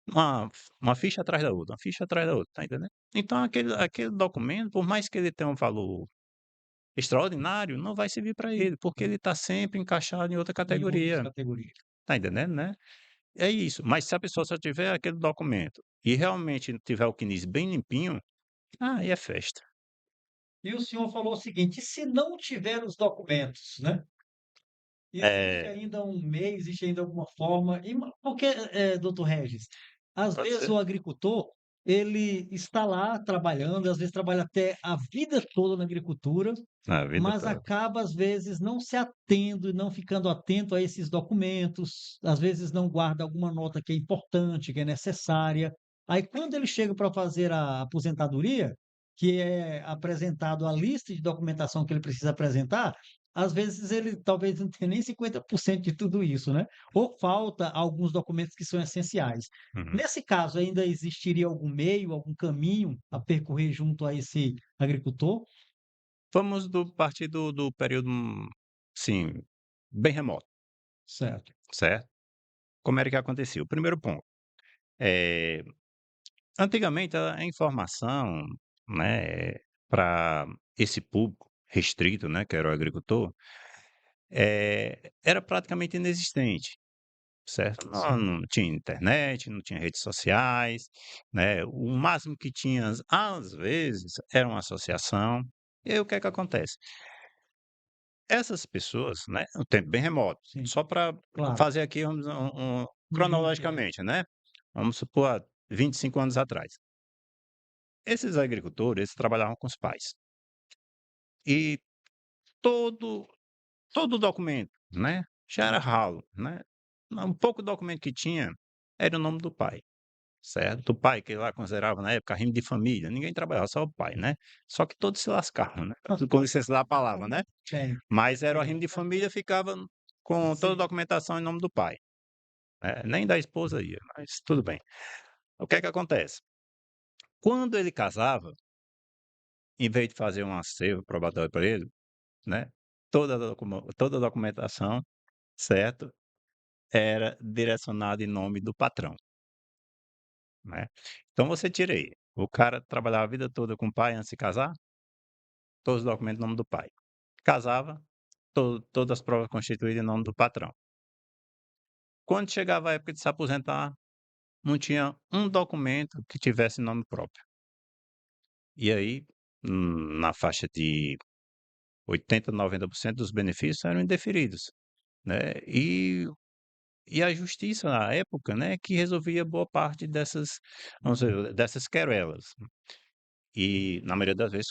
uma ficha atrás da outra, uma ficha atrás da outra, tá entendendo? Então aquele documento, por mais que ele tenha um valor extraordinário, não vai servir para ele, porque ele está sempre encaixado em outra
Em outras
categoria,
categorias.
tá entendendo, né? É isso, mas se a pessoa só tiver aquele documento e realmente tiver o CNIS bem limpinho, aí é festa.
E o senhor falou o seguinte: e se não tiver os documentos, né? Existe
É,
ainda um meio, existe ainda alguma forma, porque, doutor Regis, às
pode
vezes
ser?
o agricultor, ele está lá trabalhando, às vezes trabalha até a vida toda na agricultura,
A vida
mas
toda.
acaba, às vezes, não se atendo e não ficando atento a esses documentos, às vezes não guarda alguma nota que é importante, que é necessária. Aí, quando ele chega para fazer a aposentadoria, que é apresentado a lista de documentação que ele precisa apresentar, às vezes ele talvez não tenha nem 50% de tudo isso, né? Ou falta alguns documentos que são essenciais.
Uhum.
Nesse caso, ainda existiria algum meio, algum caminho a percorrer junto a esse agricultor?
Vamos partir do período, sim, bem remoto,
Certo.
certo? Como era que acontecia? O primeiro ponto, eh, antigamente a informação, né, para esse público restrito, né, que era o agricultor, era praticamente inexistente, certo? Não tinha internet, não tinha redes sociais, né, o máximo que tinha, às vezes, era uma associação. E aí o que é que acontece? Essas pessoas, né, um tempo bem remoto,
Sim,
só para
claro.
fazer aqui, vamos
Um link,
cronologicamente, né, vamos supor há 25 anos atrás. Esses agricultores, eles trabalhavam com os pais. E todo todo documento, né, já era ralo, né, um pouco documento que tinha era o nome do pai, certo? O pai que lá considerava na época rimo de família, ninguém trabalhava, só o pai, né. Só que todos se lascavam, né, com licença da palavra, né.
tem,
Mas era o
tem.
arrimo de família, ficava com toda a
Sim.
documentação em nome do pai. Nem da esposa ia, mas tudo bem. O que é que acontece? Quando ele casava, em vez de fazer um acervo probatório para ele, né, toda a documentação, certo, era direcionada em nome do patrão, né. Então você tira aí, o cara trabalhava a vida toda com o pai antes de se casar, todos os documentos em nome do pai. Casava, todas as provas constituídas em nome do patrão. Quando chegava a época de se aposentar, não tinha um documento que tivesse nome próprio. E aí, na faixa de 80, 90% dos benefícios eram indeferidos, né. E a justiça na época, né, que resolvia boa parte dessas, vamos dizer, dessas querelas. E, na maioria das vezes,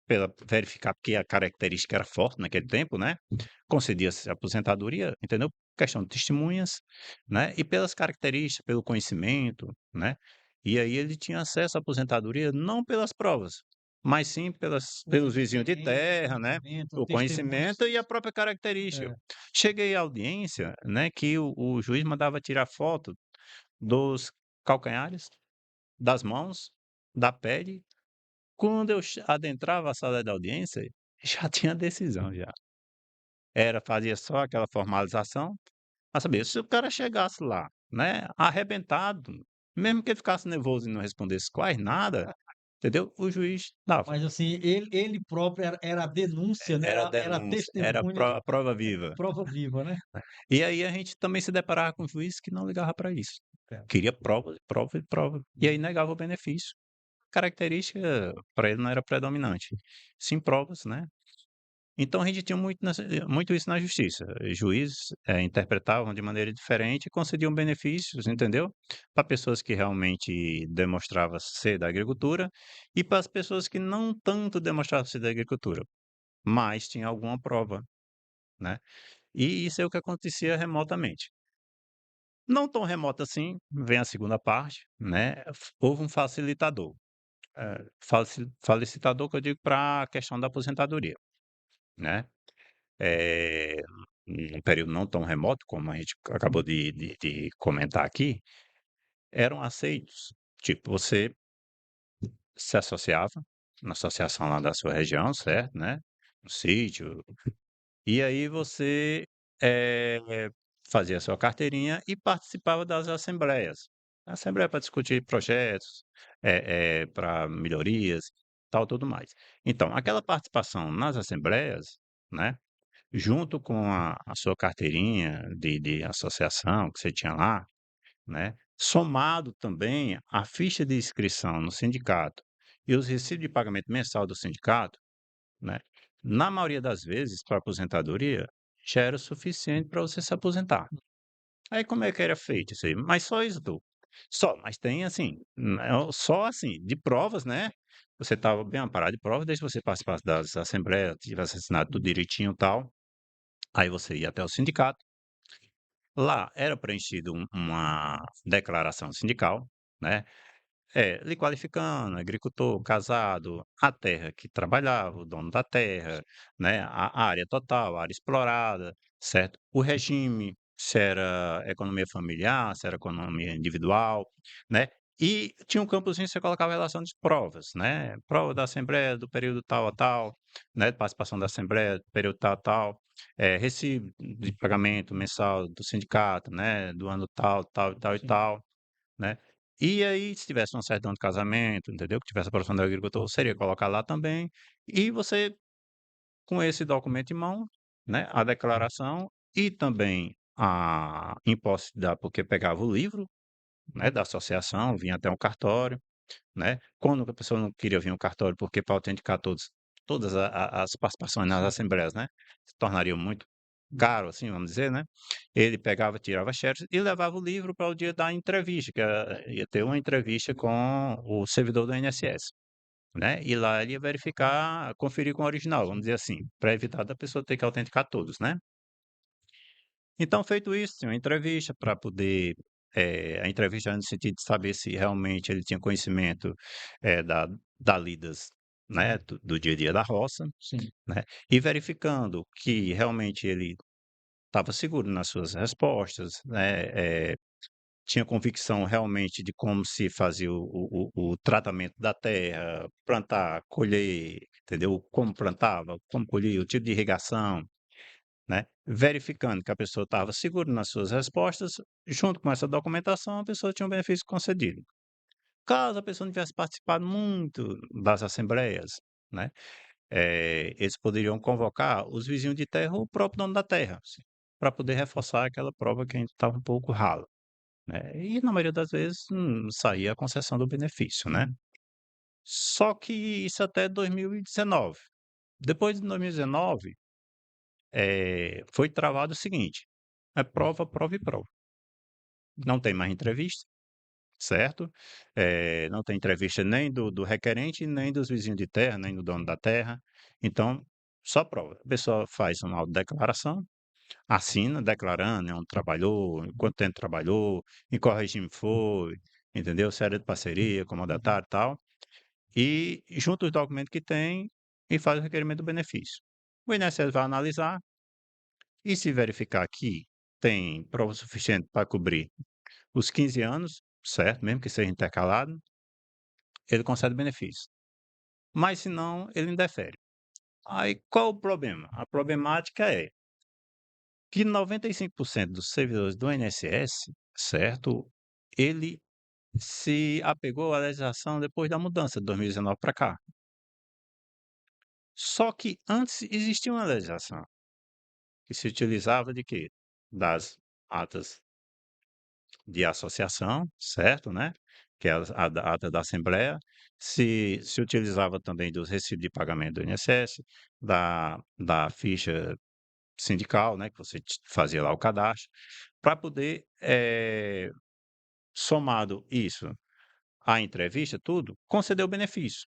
pela verificar porque a característica era forte naquele tempo, né, concedia-se aposentadoria, entendeu? Questão de testemunhas, né, e pelas características, pelo conhecimento, né. E aí ele tinha acesso à aposentadoria não pelas provas, mas sim
As
pelos vizinhos de
experiências, o
terra, né,
conhecimento,
o
testemunhos.
conhecimento e a própria característica.
É.
Cheguei à audiência, né, que o juiz mandava tirar foto dos calcanhares, das mãos, da pele. Quando eu adentrava a sala da audiência, já tinha decisão já. Fazia só aquela formalização, pra saber, se o cara chegasse lá, né, arrebentado, mesmo que ele ficasse nervoso e não respondesse quase nada, entendeu, o juiz dava.
Mas assim, ele próprio era a denúncia, né,
Era
era a
denúncia, era
testemunha,
a prova viva.
prova viva, né?
E aí a gente também se deparava com um juiz que não ligava para isso.
É.
Queria prova, prova e prova. E aí negava o benefício. Característica para ele não era predominante. Sim, provas, né. Então a gente tinha muito isso na justiça. Juízes, interpretavam de maneira diferente e concediam benefícios, entendeu? Para pessoas que realmente demonstravam ser da agricultura e para as pessoas que não tanto demonstravam ser da agricultura, mas tinha alguma prova, né? E isso é o que acontecia remotamente. Não tão remoto assim, vem a segunda parte, né? Houve um facilitador. Facilitador que eu digo para a questão da aposentadoria, né? Eh, num período não tão remoto, como a gente acabou de comentar aqui, eram aceitos. Tipo, você se associava na associação lá da sua região, certo, né, no sítio, e aí você, fazia a sua carteirinha e participava das assembleias. Assembleia para discutir projetos, pra melhorias, tal, tudo mais. Então, aquela participação nas assembleias, né, junto com a sua carteirinha de associação que você tinha lá, né, somado também a ficha de inscrição no sindicato e os recibos de pagamento mensal do sindicato, né? Na maioria das vezes, para aposentadoria, já era o suficiente para você se aposentar. Aí como é que era feito isso aí? Mas só isso, só, mas tem assim, só assim, de provas, né? Você estava bem amparado de provas, desde que você participasse das assembleias, tivesse assinado tudo direitinho e tal. Aí você ia até o sindicato. Lá era preenchido uma declaração sindical, né? Lhe qualificando, agricultor, casado, a terra que trabalhava, o dono da terra, né, a área total, a área explorada, certo? O regime, se era economia familiar, se era economia individual, né? E tinha um campozinho que você colocava relação de provas, né? Prova da Assembleia do período tal a tal, né? Participação da Assembleia do período tal a tal, recibo de pagamento mensal do sindicato, né? Do ano tal, tal, tal e
Sim.
tal, né? E aí, se tivesse uma certidão de casamento, entendeu? Que tivesse aprovação do agricultor, seria colocar lá também. E você, com esse documento em mão, né? A declaração e também a imposto da, porque pegava o livro, né? Da associação, vinha até um cartório, né? Quando a pessoa não queria vir ao cartório, porque para autenticar todas as participações nas assembleias, né? Se tornaria muito caro, assim, vamos dizer, né? Ele pegava, tirava xerox e levava o livro para o dia da entrevista, que ia ter uma entrevista com o servidor do INSS, né? E lá ele ia verificar, conferir com o original, vamos dizer assim, para evitar da pessoa ter que autenticar todos, né? Então, feito isso, tinha uma entrevista para poder. A entrevista no sentido de saber se realmente ele tinha conhecimento da lidas, né, do dia a dia da roça,
Sim.
né? E verificando que realmente ele estava seguro nas suas respostas, né? Tinha convicção realmente de como se fazia o tratamento da terra, plantar, colher, entendeu? Como plantava, como colhia, o tipo de irrigação, né? Verificando que a pessoa estava segura nas suas respostas, junto com essa documentação, a pessoa tinha um benefício concedido. Caso a pessoa não tivesse participado muito das assembleias, né? Eles poderiam convocar os vizinhos de terra ou o próprio dono da terra, para poder reforçar aquela prova que a gente estava um pouco rala, né? E na maioria das vezes saía a concessão do benefício, né? Só que isso até 2019. Depois de 2019, foi travado o seguinte: é prova, prova e prova. Não tem mais entrevista, certo? Não tem entrevista nem do requerente, nem dos vizinhos de terra, nem do dono da terra. Então, só prova. A pessoa faz uma autodeclaração, assina declarando, né, onde trabalhou, quanto tempo trabalhou, em qual regime foi, entendeu? Se era de parceria, comodatário e tal. E junta os documentos que tem e faz o requerimento do benefício. O INSS vai analisar e se verificar que tem prova suficiente para cobrir os 15 anos, certo? Mesmo que seja intercalado, ele concede benefício. Mas se não, ele indefere. Aí qual o problema? A problemática é que 95% dos servidores do INSS, certo? Ele se apegou à legislação depois da mudança de 2019 para cá. Só que antes existia uma legislação que se utilizava de quê? Das atas de associação, certo, né? Que é a ata da Assembleia, se utilizava também dos recibos de pagamento do INSS, da ficha sindical, né? Que você fazia lá o cadastro, para poder, somado isso à entrevista, tudo, conceder o benefício.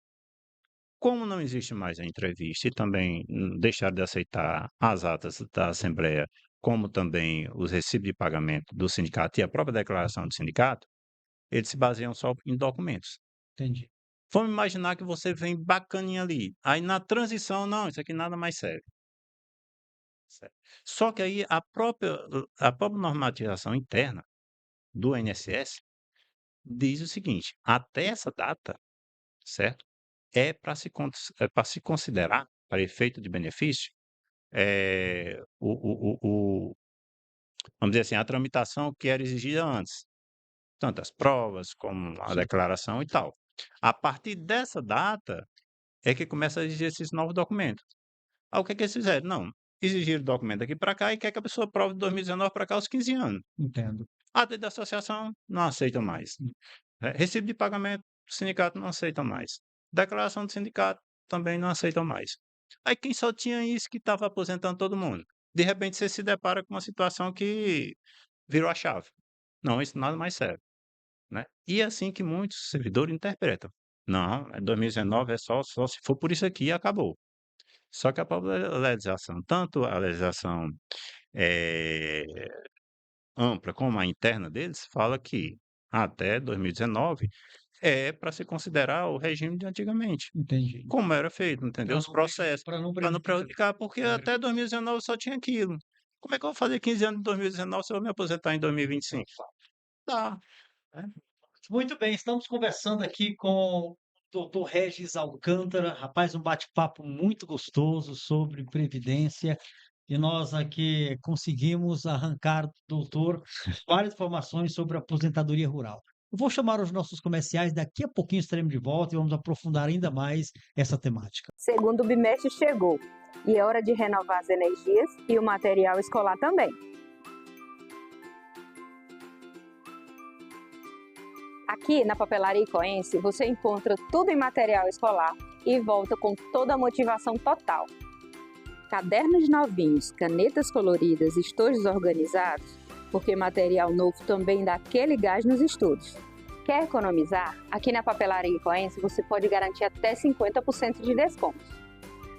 Como não existe mais a entrevista e também deixaram de aceitar as atas da Assembleia, como também os recibos de pagamento do sindicato e a própria declaração do sindicato, eles se baseiam só em documentos.
Entendi.
Vamos imaginar que você vem bacaninha ali. Aí na transição, não, isso aqui nada mais serve. Certo. Só que aí a própria normatização interna do INSS diz o seguinte: até essa data, certo? É para se considerar, para efeito de benefício, vamos dizer assim, a tramitação que era exigida antes, tanto as provas como a declaração e tal. A partir dessa data é que começa a exigir esses novos documentos. Aí o que é que eles fizeram? Não, exigiram o documento aqui para cá e quer que a pessoa prove de 2019 para cá aos 15 anos.
Entendo.
AD da associação não aceita mais. Recibo de pagamento do sindicato não aceita mais. Declaração do sindicato também não aceitam mais. Aí quem só tinha isso que estava aposentando todo mundo. De repente você se depara com uma situação que virou a chave. Não, isso nada mais serve, né. E é assim que muitos servidores interpretam. Não, 2019 é só se for por isso aqui e acabou. Só que a própria legislação, tanto a legislação, eh, ampla como a interna deles, fala que até 2019 é para se considerar o regime de antigamente,
Entendi.
como era feito, entendeu? Os processos,
Para não
para não
prejudicar.
prejudicar, porque até 2019 só tinha aquilo. Como é que eu vou fazer 15 anos em 2019 se eu vou me aposentar em 2025? Tá, né.
Muito bem, estamos conversando aqui com o doutor Regis Alcântara. Rapaz, um bate-papo muito gostoso sobre previdência. E nós aqui conseguimos arrancar do doutor várias informações sobre a aposentadoria rural. Eu vou chamar os nossos comerciais, daqui a pouquinho estaremos de volta e vamos aprofundar ainda mais essa temática.
Segundo bimestre chegou e é hora de renovar as energias e o material escolar também. Aqui na Papelaria Icoense você encontra tudo em material escolar e volta com toda a motivação total. Cadernos novinhos, canetas coloridas, estojos organizados, porque material novo também dá aquele gás nos estudos. Quer economizar? Aqui na Papelaria Icoense você pode garantir até 50% de desconto.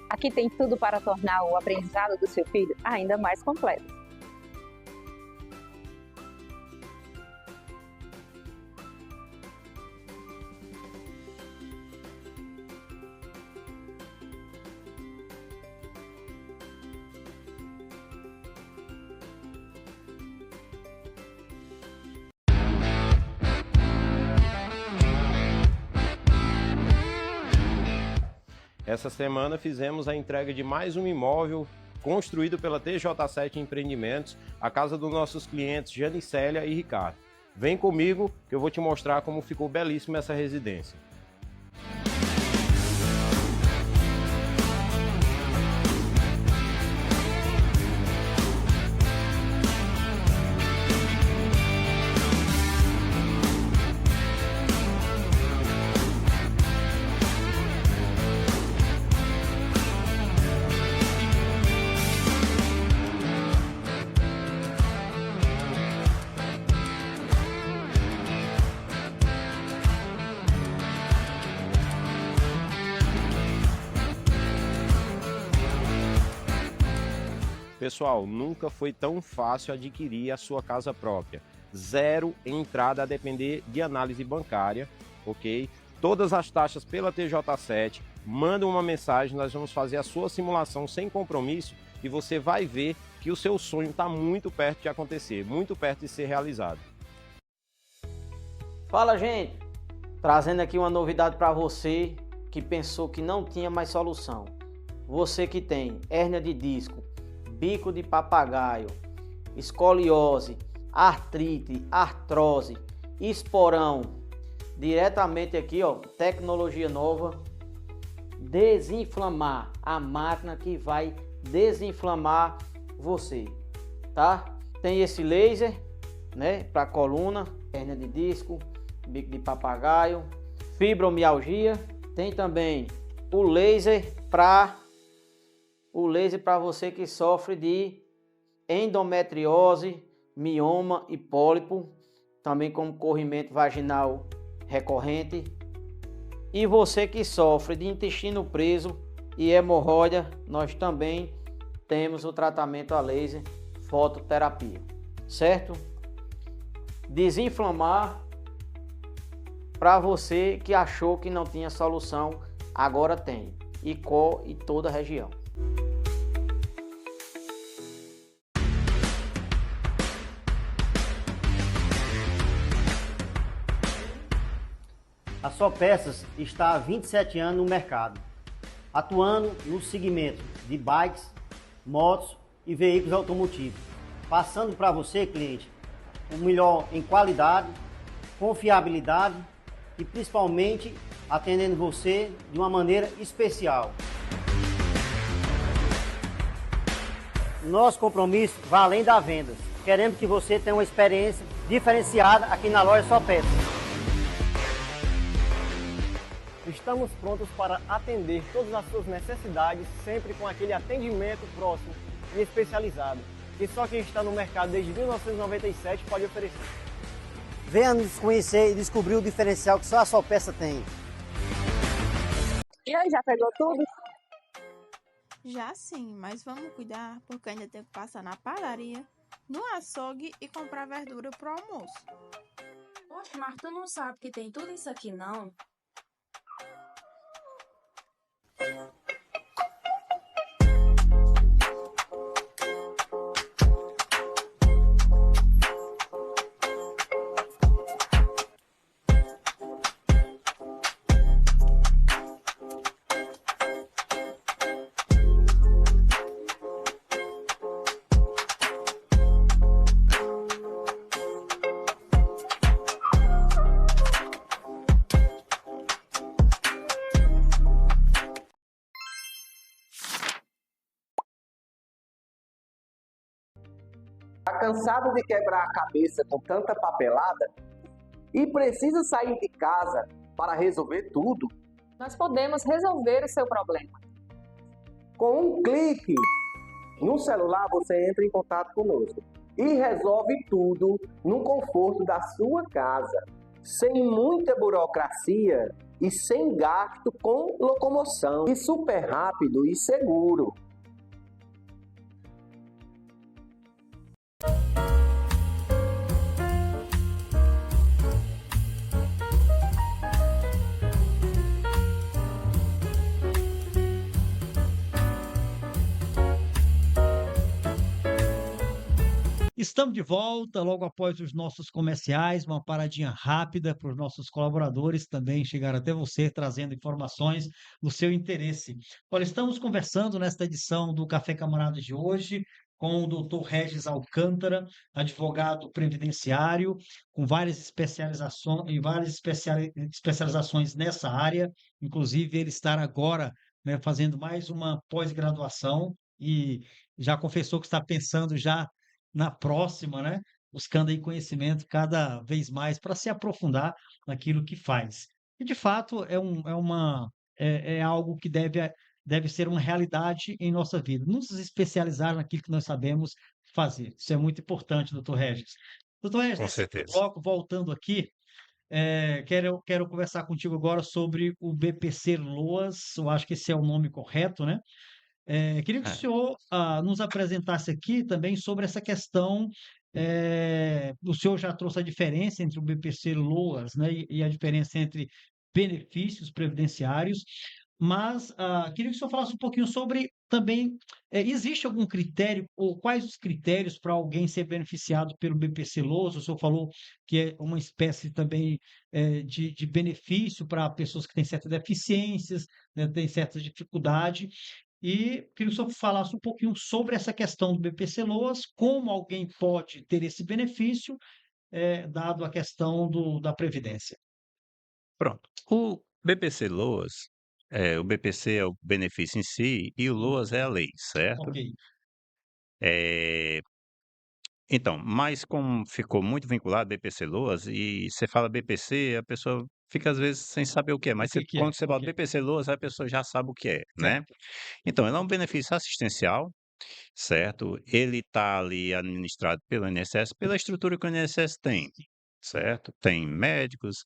Aqui tem tudo para tornar o aprendizado do seu filho ainda mais completo.
Essa semana fizemos a entrega de mais um imóvel construído pela TJ7 Empreendimentos, a casa dos nossos clientes Janicélia e Ricardo. Vem comigo que eu vou te mostrar como ficou belíssima essa residência. Pessoal, nunca foi tão fácil adquirir a sua casa própria. Zero entrada a depender de análise bancária, ok? Todas as taxas pela TJ7, manda uma mensagem, nós vamos fazer a sua simulação sem compromisso e você vai ver que o seu sonho está muito perto de acontecer, muito perto de ser realizado.
Fala, gente! Trazendo aqui uma novidade para você que pensou que não tinha mais solução. Você que tem hérnia de disco, bico de papagaio, escoliose, artrite, artrose, esporão, diretamente aqui, ó, tecnologia nova, desinflamar, a máquina que vai desinflamar você, tá? Tem esse laser, né, para coluna, hérnia de disco, bico de papagaio, fibromialgia, tem também o laser para você que sofre de endometriose, mioma e pólipo, também como corrimento vaginal recorrente. E você que sofre de intestino preso e hemorroida, nós também temos o tratamento a laser fototerapia, certo? Desinflamar para você que achou que não tinha solução, agora tem. Icó e toda a região.
A Só Peças está há 27 anos no mercado, atuando no segmento de bikes, motos e veículos automotivos, passando para você, cliente, o melhor em qualidade, confiabilidade e principalmente atendendo você de uma maneira especial. Nosso compromisso vai além das vendas. Queremos que você tenha uma experiência diferenciada aqui na loja Só Peças.
Estamos prontos para atender todas as suas necessidades, sempre com aquele atendimento próximo e especializado, que só quem está no mercado desde 1997 pode oferecer.
Venha nos conhecer e descobrir o diferencial que só a sua peça tem.
E aí, já pegou tudo?
Já sim, mas vamos cuidar porque ainda tenho que passar na padaria, no açougue e comprar verdura pro almoço.
Poxa, mas tu não sabe que tem tudo isso aqui, não?
Tá cansado de quebrar a cabeça com tanta papelada e precisa sair de casa para resolver tudo?
Nós podemos resolver o seu problema.
Com um clique no celular, você entra em contato conosco e resolve tudo no conforto da sua casa, sem muita burocracia e sem gasto com locomoção, e super rápido e seguro.
Estamos de volta logo após os nossos comerciais, uma paradinha rápida para os nossos colaboradores também chegar até você trazendo informações do seu interesse. Olha, estamos conversando nesta edição do Café Camarada de hoje com o Dr. Regis Alcântara, advogado previdenciário, com várias especializações e especializações nessa área, inclusive ele está agora, né, fazendo mais uma pós-graduação e já confessou que está pensando já na próxima, né? Buscando aí conhecimento cada vez mais para se aprofundar naquilo que faz. E de fato é algo que deve ser uma realidade em nossa vida. Nos especializar naquilo que nós sabemos fazer. Isso é muito importante, doutor Regis. Doutor Regis,
Com
nesse
certeza.
bloco, voltando aqui, quero conversar contigo agora sobre o BPC Loas, eu acho que esse é o nome correto, né? Queria que o
É.
senhor nos apresentasse aqui também sobre essa questão. O senhor já trouxe a diferença entre o BPC Loas, né, e a diferença entre benefícios previdenciários, mas queria que o senhor falasse um pouquinho sobre também, existe algum critério, ou quais os critérios para alguém ser beneficiado pelo BPC Loas? O senhor falou que é uma espécie também de benefício para pessoas que têm certas deficiências, né, têm certa dificuldade. E queria que o senhor falasse um pouquinho sobre essa questão do BPC Loas, como alguém pode ter esse benefício, dado a questão da Previdência.
Pronto. O BPC Loas, o BPC é o benefício em si e o Loas é a lei, certo?
Ok.
Eh, Então, mas como ficou muito vinculado BPC Loas e você fala BPC, a pessoa fica às vezes sem saber o que é,
O
mas
que que é?
quando você fala
Ok.
BPC Loas, a pessoa já sabe o que é, né?
Certo.
Então, ele é um benefício assistencial, certo? Ele está ali administrado pelo INSS, pela estrutura que o INSS tem, certo? Tem médicos,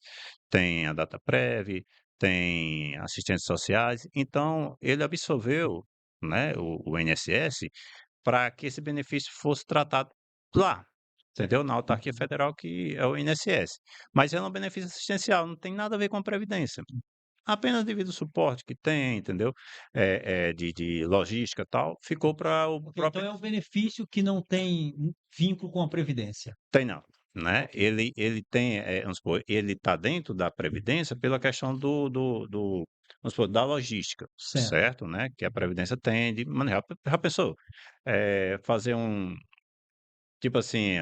tem a DataPrev, tem assistentes sociais. Então, ele absorveu, né, o INSS para que esse benefício fosse tratado lá, entendeu? Na autarquia federal, que é o INSS. Mas é um benefício assistencial, não tem nada a ver com a Previdência. Apenas devido ao suporte que tem, entendeu? De logística e tal, ficou para o
Ok, então
próprio.
é um benefício que não tem vínculo com a Previdência.
Tem não, né? Ele tem, vamos supor, ele está dentro da Previdência pela questão vamos supor, da logística,
Certo.
certo? Né? Que a Previdência tem de manejar. Já pensou? Fazer tipo assim,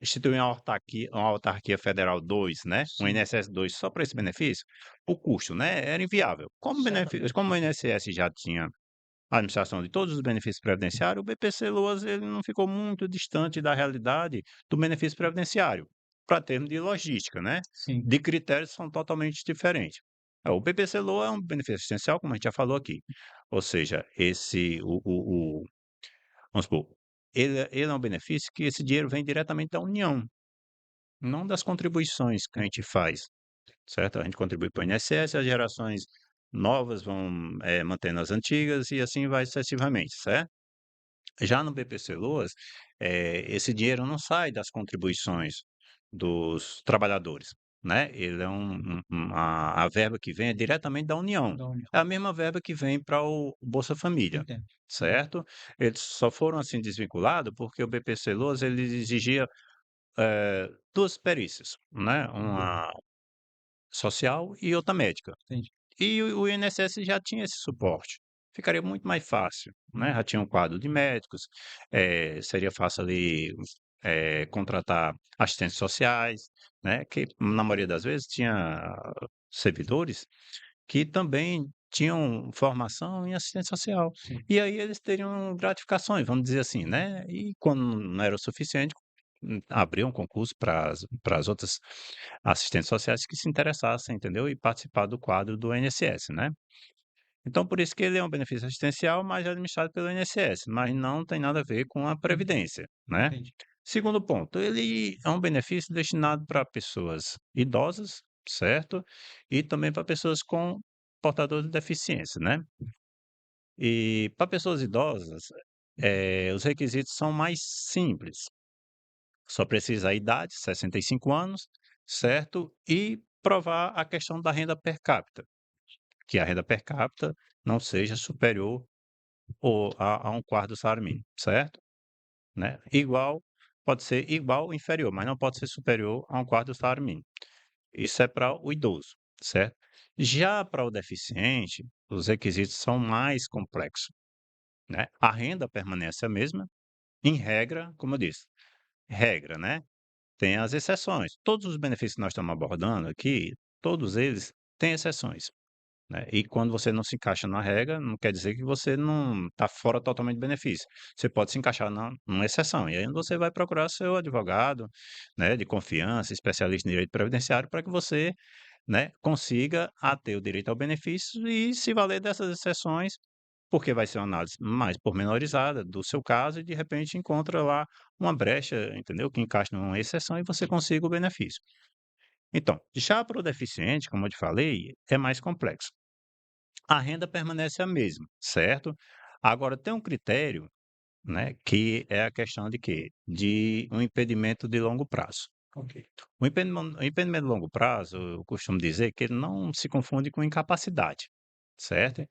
instituir uma autarquia federal 2, né? Um
Sim.
INSS 2 só para esse benefício, o custo, né? Era inviável.
Certamente.
Como o INSS já tinha a administração de todos os benefícios previdenciários, o BPC Loas ele não ficou muito distante da realidade do benefício previdenciário. para termos de logística, né?
Sim.
De critérios são totalmente diferentes. O BPC-LOA é um benefício assistencial, como a gente já falou aqui. Ou seja, vamos supor, ele é um benefício que esse dinheiro vem diretamente da União, não das contribuições que a gente faz, certo? A gente contribui para o INSS, as gerações novas vão mantendo as antigas e assim vai sucessivamente, certo? Já no BPC-LOAS, esse dinheiro não sai das contribuições dos trabalhadores, né? Ele é a verba que vem é diretamente da União.
Da União.
É a mesma verba que vem para o Bolsa Família,
Entendo.
certo? Eles só foram assim desvinculados porque o BPC-LOAS ele exigia duas perícias, né? Uma social e outra médica.
Entendi.
E o INSS já tinha esse suporte. Ficaria muito mais fácil, né? Já tinha um quadro de médicos, seria fácil ali contratar assistentes sociais, né? Que na maioria das vezes tinha servidores que também tinham formação em assistência social.
Sim.
E aí eles teriam gratificações, vamos dizer assim, né? E quando não era o suficiente, abriam um concurso para as outras assistentes sociais que se interessassem, entendeu? E participar do quadro do INSS, né? Então, por isso que ele é um benefício assistencial, mas é administrado pelo INSS, mas não tem nada a ver com a previdência, né?
Entendi.
Segundo ponto, ele é um benefício destinado para pessoas idosas, certo? E também para pessoas com portadores de deficiência, né? E para pessoas idosas, os requisitos são mais simples. Só precisa a idade, 65 anos, certo? E provar a questão da renda per capita, que a renda per capita não seja superior a um quarto do salário mínimo, certo? Né? Igual, pode ser igual ou inferior, mas não pode ser superior a um quarto do salário mínimo. Isso é para o idoso, certo? Já para o deficiente, os requisitos são mais complexos, né? A renda permanece a mesma, em regra, como eu disse, regra, né? Tem as exceções. Todos os benefícios que nós estamos abordando aqui, todos eles têm exceções, né? E quando você não se encaixa na regra, não quer dizer que você não está fora totalmente do benefício. Você pode se encaixar numa exceção. E aí você vai procurar seu advogado, né, de confiança, especialista em direito previdenciário, para que você, né, consiga ter o direito ao benefício e se valer dessas exceções, porque vai ser uma análise mais pormenorizada do seu caso e de repente encontra lá uma brecha, entendeu? Que encaixa numa exceção e você consiga o benefício. Então, já para o deficiente, como eu te falei, é mais complexo. A renda permanece a mesma, certo? Agora tem um critério, né, que é a questão de quê? De um impedimento de longo prazo.
Ok.
O impedimento de longo prazo, eu costumo dizer que ele não se confunde com incapacidade, certo?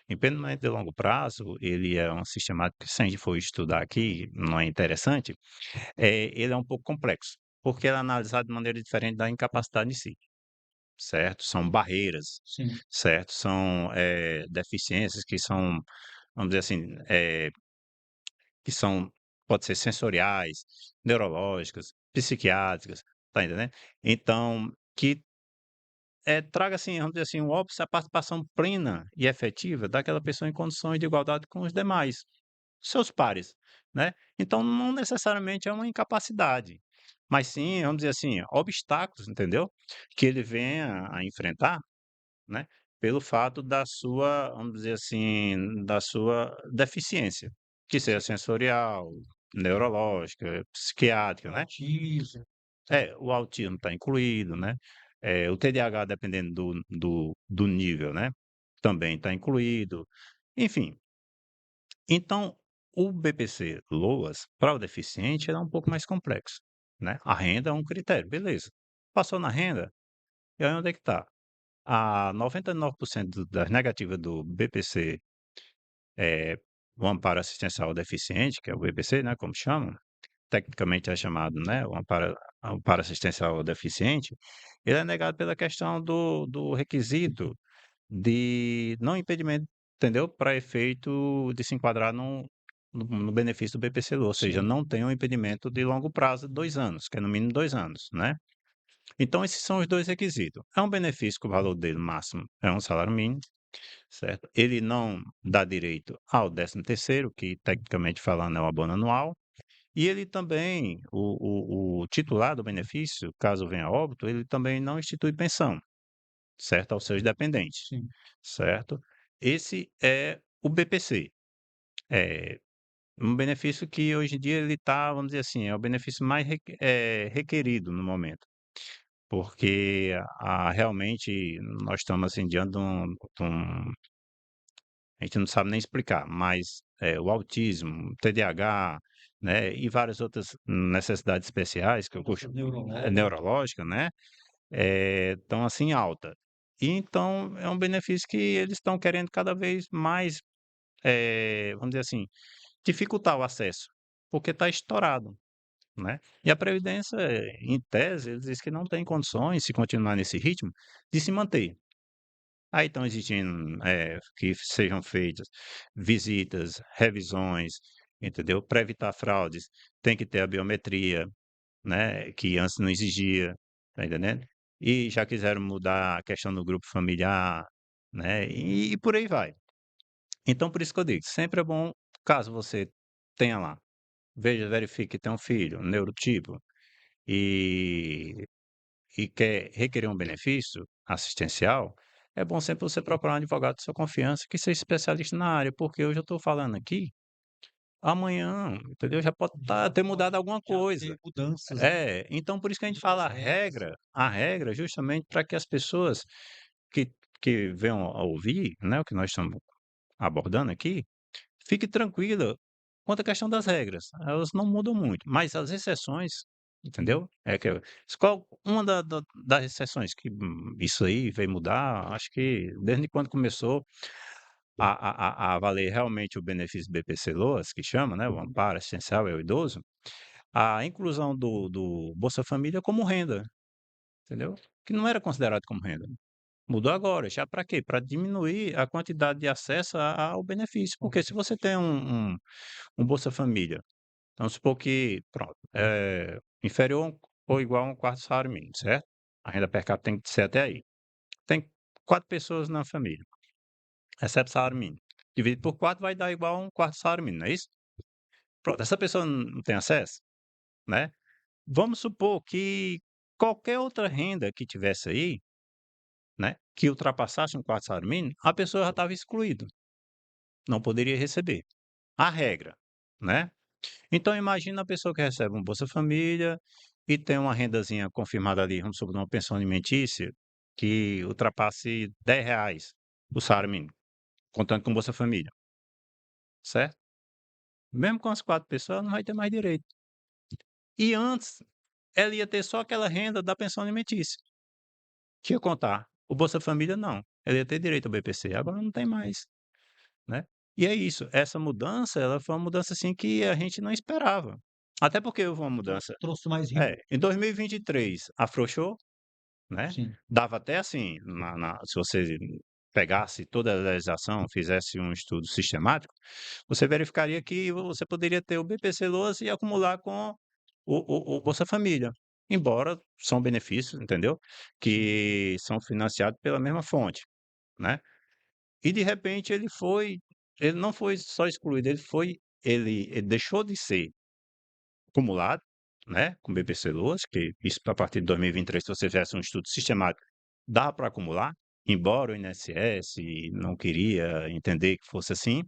Impedimento de longo prazo, ele é uma sistemática que se a gente for estudar aqui, não é interessante, ele é um pouco complexo, porque ele é analisado de maneira diferente da incapacidade em si, certo? São barreiras,
Sim.
certo? São deficiências que são, vamos dizer assim, que são, pode ser sensoriais, neurológicas, psiquiátricas, tá entendendo? Então, que traga assim, vamos dizer assim, um óbice a participação plena e efetiva daquela pessoa em condições de igualdade com os demais, seus pares, né? Então, não necessariamente é uma incapacidade, mas sim, vamos dizer assim, obstáculos, entendeu? Que ele venha a enfrentar, né? Pelo fato da sua, vamos dizer assim, da sua deficiência, que seja sensorial, neurológica, psiquiátrica, né?
Autismo.
O autismo está incluído, né? O TDAH, dependendo do nível, né? Também está incluído. Enfim, então o BPC-LOAS, para o deficiente, ele é um pouco mais complexo, né? A renda é um critério, beleza. Passou na renda, e aí onde é que está? A 99% das negativas do BPC, o Amparo Assistencial ao Deficiente, que é o BPC, né, como chamam, tecnicamente é chamado, né, o Amparo Assistencial ao Deficiente, ele é negado pela questão do requisito de não impedimento, entendeu? Para efeito de se enquadrar no benefício do BPC-LOA, ou seja,
Sim.
não tem um impedimento de longo prazo de 2 anos, que é no mínimo 2 anos, né? Então, esses são os dois requisitos. É um benefício que o valor dele máximo é um salário mínimo, certo? Ele não dá direito ao 13º, que tecnicamente falando é o abono anual, E ele também, o titular do benefício, caso venha a óbito, ele também não institui pensão, certo? Aos seus dependentes,
Sim.
certo? Esse é o BPC. É um benefício que hoje em dia ele está, vamos dizer assim, é o benefício mais requerido no momento, porque realmente nós estamos assim diante de um a gente não sabe nem explicar, mas, o autismo, TDAH, né, e várias outras necessidades especiais que eu
Doenças
costumo
neurológicas.
neurológica, né, estão assim alta. E então é um benefício que eles estão querendo cada vez mais, vamos dizer assim, dificultar o acesso, porque está estourado, né. E a previdência, em tese, eles dizem que não tem condições, se continuar nesse ritmo, de se manter. Aí estão exigindo, que sejam feitas visitas, revisões, entendeu? Para evitar fraudes, tem que ter a biometria, né, que antes não exigia, tá entendendo? E já quiseram mudar a questão do grupo familiar, né, e por aí vai. Então por isso que eu digo, sempre é bom, caso você tenha lá, veja, verifique que tem um filho, um neurotipo, e quer requerer um benefício assistencial, é bom sempre você procurar um advogado de sua confiança que seja especialista na área, porque hoje eu estou falando aqui, amanhã, entendeu? Já pode ter mudado alguma
Já
coisa.
ter mudanças, né?
Então por isso que a gente fala a regra justamente para que as pessoas que, que venham a ouvir, né, o que nós estamos abordando aqui, fique tranquila quanto à questão das regras, elas não mudam muito, mas as exceções, entendeu? Qual uma das exceções que isso aí veio mudar, acho que desde quando começou a valer realmente o benefício BPC-Loas, que chama, né, o amparo assistencial ao idoso, a inclusão do Bolsa Família como renda, entendeu? Que não era considerado como renda. Mudou agora, já para quê? Para diminuir a quantidade de acesso ao benefício, porque se você tem um Bolsa Família, vamos supor que, pronto, inferior ou igual a um quarto salário mínimo, certo? A renda per capita tem que ser até aí. Tem 4 pessoas na família, recebe salário mínimo. Dividido por 4 vai dar igual a um quarto salário mínimo, não é isso? Pronto, essa pessoa não tem acesso, né? Vamos supor que qualquer outra renda que tivesse aí, né, que ultrapassasse um quarto salário mínimo, a pessoa já estava excluída, não poderia receber. A regra, né? Então imagina a pessoa que recebe um Bolsa Família e tem uma rendazinha confirmada ali, vamos supor, uma pensão alimentícia que ultrapasse R$ 10 o salário mínimo, contando com Bolsa Família, certo? Mesmo com as 4 pessoas, ela não vai ter mais direito. E antes, ela ia ter só aquela renda da pensão alimentícia, que ia contar. O Bolsa Família não, ela ia ter direito ao BPC, agora não tem mais, né? E é isso, essa mudança, ela foi uma mudança assim que a gente não esperava. Até porque houve uma mudança.
Trouxe mais renda.
Em 2023 afrouxou, né?
Sim.
Dava até assim, se você pegasse toda a legislação, fizesse um estudo sistemático, você verificaria que você poderia ter o BPC-Loas e acumular com o Bolsa Família. Embora são benefícios, entendeu? Que são financiados pela mesma fonte, né? E de repente ele não foi só excluído, ele deixou de ser acumulado, né, com BPC-Loas, que isso a partir de 2023, se você fizesse um estudo sistemático, dá para acumular, embora o INSS não queria entender que fosse assim,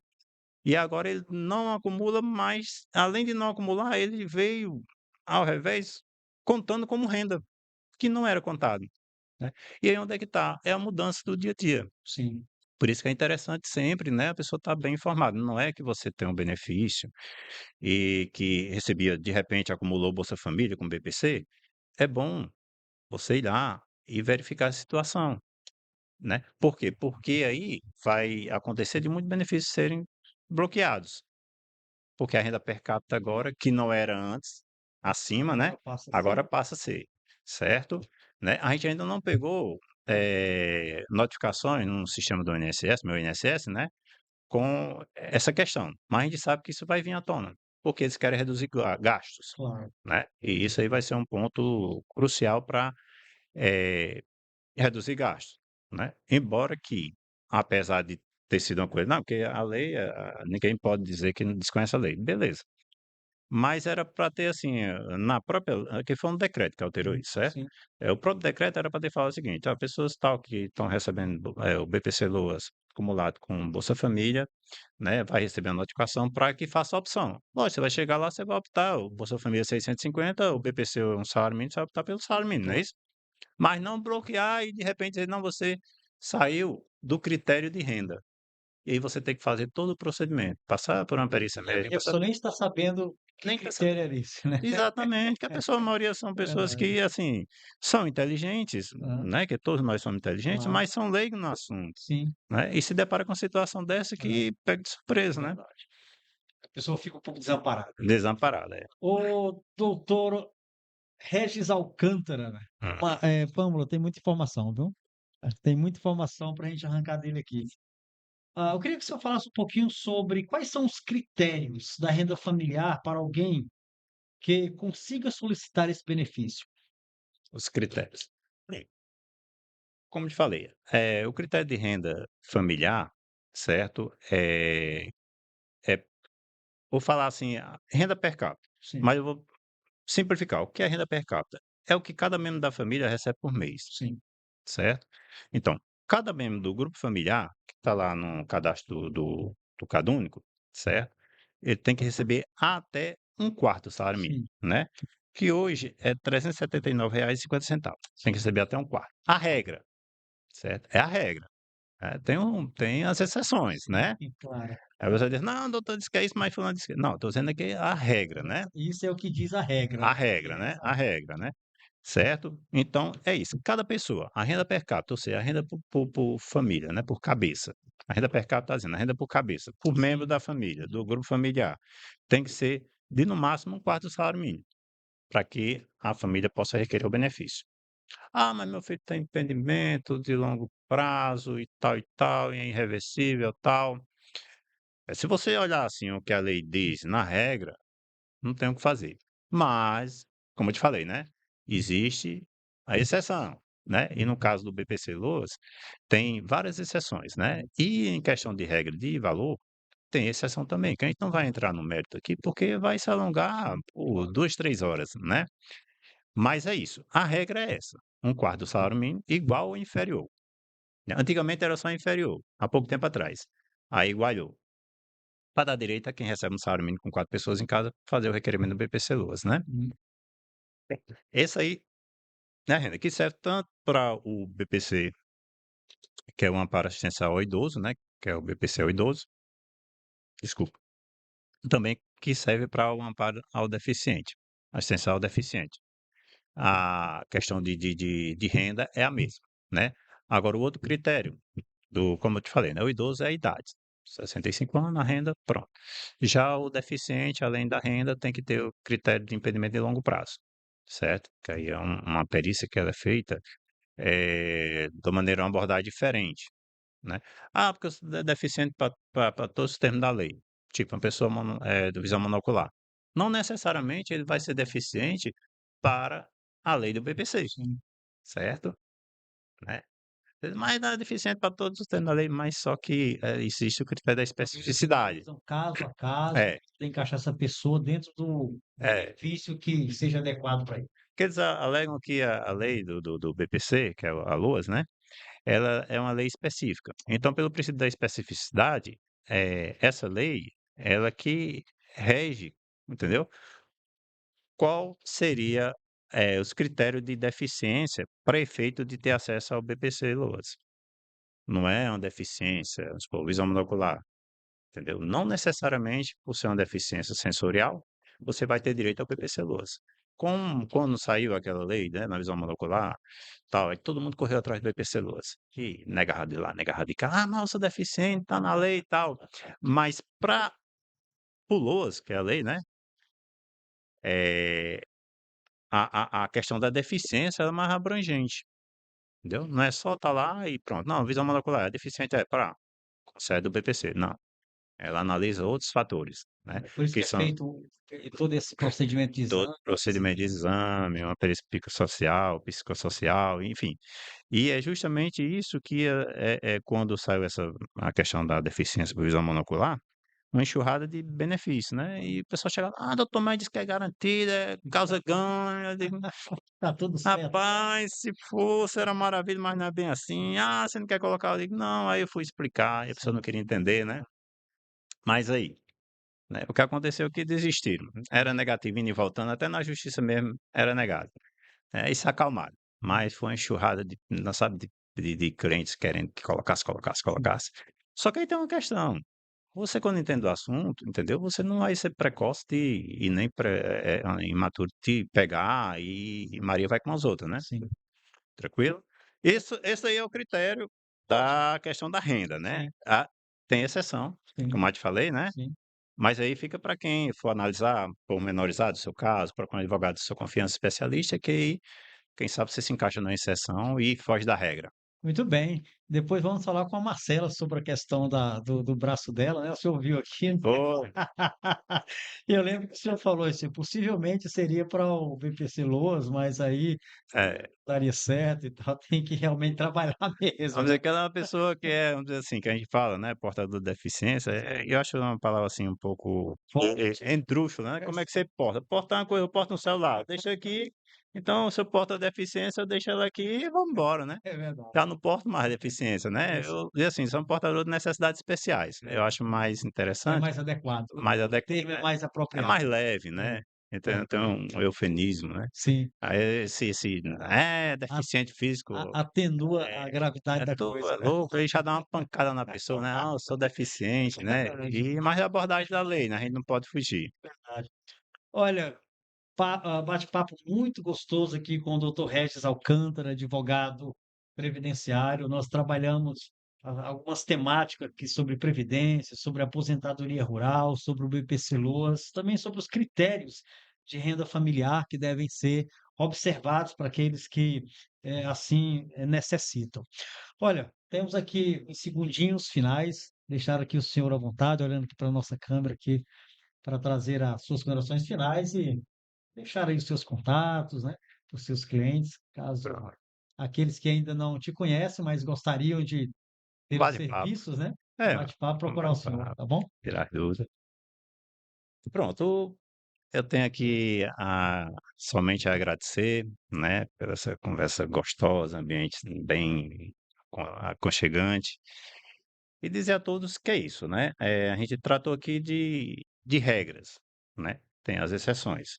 e agora ele não acumula, mas além de não acumular, ele veio ao revés contando como renda, que não era contado, né. E aí onde é que está? É a mudança do dia a dia.
Sim.
Por isso que é interessante sempre, né, a pessoa estar bem informada. Não é que você tem um benefício e que recebia, de repente, acumulou Bolsa Família com BPC, é bom você ir lá e verificar a situação, né? Por quê? Porque aí vai acontecer de muitos benefícios serem bloqueados. Porque a renda per capita agora, que não era antes, acima, né?
Passa a ser.
Agora passa a ser, certo? Né? A gente ainda não pegou notificações no sistema do INSS, meu INSS, né? Com essa questão. Mas a gente sabe que isso vai vir à tona, porque eles querem reduzir gastos,
Claro.
né? E isso aí vai ser um ponto crucial para reduzir gastos, né? Embora que, apesar de ter sido uma coisa, não, porque a lei, ninguém pode dizer que não desconhece a lei, beleza. mas era para ter assim, na própria, que foi um decreto que alterou isso, certo?
Sim.
O próprio decreto era para ter falado o seguinte: ó, pessoas tal que estão recebendo o BPC Loas acumulado com Bolsa Família, né, vai receber a notificação para que faça a opção. Lógico, você vai chegar lá, você vai optar, o Bolsa Família 650, o BPC é um salário mínimo, você vai optar pelo salário mínimo, não é
Claro.
isso? Mas não bloquear e de repente dizer, não, você saiu do critério de renda. E aí você tem que fazer todo o procedimento, passar por uma perícia
E a
médica, passar
pessoa nem está sabendo que
nem quer saber.
critério era esse, né?
Exatamente, que a pessoa, a maioria são
É
pessoas
verdade.
que, assim, são inteligentes,
Aham.
né, que todos nós somos inteligentes,
Claro.
mas são leigos no assunto,
Sim.
né, e se depara com uma situação dessa
É.
que pega de surpresa, né?
Verdade. A pessoa fica um pouco desamparada.
Desamparada, é.
Ô, doutor Regis Alcântara, né? Pâmela, tem muita informação, viu? Tem muita informação para a gente arrancar dele aqui. Eu queria que o senhor falasse um pouquinho sobre quais são os critérios da renda familiar para alguém que consiga solicitar esse benefício.
Os critérios. Bem, como te falei, o critério de renda familiar, certo? Vou falar assim, a renda per capita,
Sim,
mas eu vou simplificar. O que é renda per capita? É o que cada membro da família recebe por mês,
sim,
certo? Então, cada membro do grupo familiar, que está lá no cadastro do CadÚnico, certo? Ele tem que receber até um quarto do salário mínimo,
sim.
né? Que hoje é R$ 379,50. Tem que receber até um quarto. A regra, certo? É a regra. Tem as exceções, né?
Sim, claro.
Aí você diz, não, doutor disse que é isso, mas fulano disse que... Não, estou dizendo aqui a regra, né?
Isso é o que diz a regra,
A
né?
regra, né? A regra, né? Certo? Então, é isso. Cada pessoa, a renda per capita, ou seja, a renda por família, né? Por cabeça. A renda per capita está dizendo, a renda por cabeça, por membro
Sim,
da família, do grupo familiar, tem que ser de no máximo um quarto do salário mínimo, para que a família possa requerer o benefício. Ah, mas meu filho tem impedimento de longo prazo e tal, e é irreversível, tal. Se você olhar assim o que a lei diz na regra, não tem o que fazer. Mas, como eu te falei, né? Existe a exceção, né? E no caso do BPC Loas, tem várias exceções, né? E em questão de regra de valor, tem exceção também, que a gente não vai entrar no mérito aqui, porque vai se alongar por 2, 3 horas, né? Mas é isso. A regra é essa: um quarto do salário mínimo igual ou inferior. Antigamente era só inferior, há pouco tempo atrás. Aí igualou. Para dar direito a quem recebe um salário mínimo com 4 pessoas em casa fazer o requerimento do BPC Loas, né?
Uhum.
Esse aí, né, renda, que serve tanto para o BPC, que é o amparo assistencial ao idoso, né? Que é o BPC ao idoso, desculpa. Também que serve para o amparo ao deficiente, assistencial ao deficiente. A questão de renda é a mesma, né? Agora, o outro critério, como eu te falei, né? O idoso é a idade. 65 anos, a renda, pronto. Já o deficiente, além da renda, tem que ter o critério de impedimento de longo prazo, certo? Que aí é uma perícia que ela é feita de maneira uma abordagem diferente, né? Ah, porque eu sou deficiente para todos os termos da lei. Tipo, uma pessoa de visão monocular. Não necessariamente ele vai ser deficiente para a lei do BPC,
Sim.
certo? Né? Mas não é deficiente para todos os termos da lei, mas só que existe o critério da especificidade.
Então, caso a caso,
É,
tem que achar essa pessoa dentro do
é.
benefício que seja adequado para ele.
Porque eles alegam que a lei do BPC, que é a LOAS, né? Ela é uma lei específica. Então, pelo princípio da especificidade, essa lei, ela que rege, entendeu? Qual seria os critérios de deficiência para efeito de ter acesso ao BPC LOAS? Não é uma deficiência, vamos supor, visão monocular, entendeu? Não necessariamente por ser uma deficiência sensorial, você vai ter direito ao BPC LOAS. Quando saiu aquela lei, né, na visão monocular, tal, aí todo mundo correu atrás do BPC LOAS. E nega de lá, nega de cá, ah, mas eu sou deficiente, tá na lei e tal. Mas para o LOAS, que é a lei, né, é, a questão da deficiência ela é mais abrangente, entendeu? Não é só estar lá e pronto. Não, visão monocular, é deficiente, concede do BPC. Não, ela analisa outros fatores, né,
Por isso
que
que é
são
feito todo esse procedimento de
todo
exame.
procedimento de exame, uma perícia psicossocial, enfim. E é justamente isso que quando saiu a questão da deficiência por visão monocular, uma enxurrada de benefícios, né? E o pessoal chega lá: "Ah, doutor, mas diz que é garantida, é causa ganha". Eu digo:
Tá tudo certo.
"Rapaz, se fosse era maravilha, mas não é bem assim". "Ah, você não quer colocar?". Eu digo: "Não". Aí eu fui explicar e a pessoa não queria entender, né? Mas aí, né, o que aconteceu é que desistiram. Era negativo indo e voltando, até na justiça mesmo era negado. E se acalmaram. Mas foi uma enxurrada de, não sabe, de crentes querendo que colocasse, colocasse, colocasse. Só que aí tem uma questão. Você, quando entende o assunto, entendeu? Você não vai ser precoce e nem imaturo de pegar e Maria vai com as outras, né?
Sim.
Tranquilo? Isso, esse aí é o critério da questão da renda, né? Tem exceção,
Sim.
como eu te falei, né?
Sim.
Mas aí fica para quem for analisar, pormenorizado o seu caso, para um advogado de sua confiança especialista, que aí, quem sabe você se encaixa numa exceção e foge da regra.
Muito bem. Depois vamos falar com a Marcela sobre a questão do braço dela, né? O senhor viu aqui, né?
Foi.
Eu lembro que o senhor falou assim, possivelmente seria para o BPC Loas, mas aí
É,
daria certo e tal, tem que realmente trabalhar mesmo,
vamos
né?
dizer que ela é uma pessoa que é, vamos dizer assim, que a gente fala, né, portador de deficiência, eu acho uma palavra assim um pouco esdrúxula, né? Como é que você porta? Portar uma coisa, eu porto um celular, deixa aqui, então se eu porto a deficiência, eu deixo ela aqui e vamos embora, né?
É verdade.
Já não porto mais deficiência, né? E assim, são portadores de necessidades especiais. Eu acho mais
É
interessante,
mais adequado.
mais
O termo é mais
é
apropriado.
mais leve, né? Então,
É.
tem um eufemismo, né?
Sim.
Aí esse deficiente físico,
Atenua a gravidade da
tu
coisa,
é
né?
louco, aí já dá uma pancada na pessoa, né? "Ah, eu sou deficiente", né? Mas é a abordagem da lei, né? A gente não pode fugir.
Verdade. Olha, bate-papo muito gostoso aqui com o doutor Regis Alcântara, advogado previdenciário. Nós trabalhamos algumas temáticas aqui sobre previdência, sobre aposentadoria rural, sobre o BPC-Loas, também sobre os critérios de renda familiar que devem ser observados para aqueles que assim necessitam. Olha, temos aqui em segundinhos finais, deixar aqui o senhor à vontade, olhando aqui para a nossa câmera aqui, para trazer as suas considerações finais e deixar aí os seus contatos, né, para os seus clientes, caso aqueles que ainda não te conhecem, mas gostariam de ter os
Bate-papo.
serviços, né,
É,
bate-papo,
um
procurar o senhor,
bate-papo,
tá bom?
tirar dúvida. Pronto, eu tenho aqui somente a agradecer, né, por essa conversa gostosa, ambiente bem aconchegante, e dizer a todos que é isso, né? A gente tratou aqui de regras, né? Tem as exceções.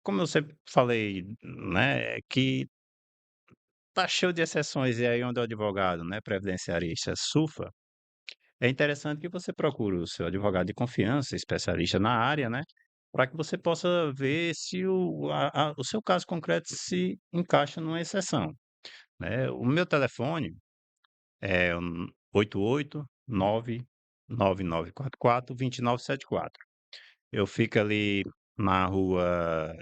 Como eu sempre falei, né, que tá cheio de exceções, e aí onde o advogado, né, previdenciarista surfa, é interessante que você procure o seu advogado de confiança, especialista na área, né, para que você possa ver se o seu caso concreto se encaixa numa exceção, né. O meu telefone é 889999442974. Eu fico ali na rua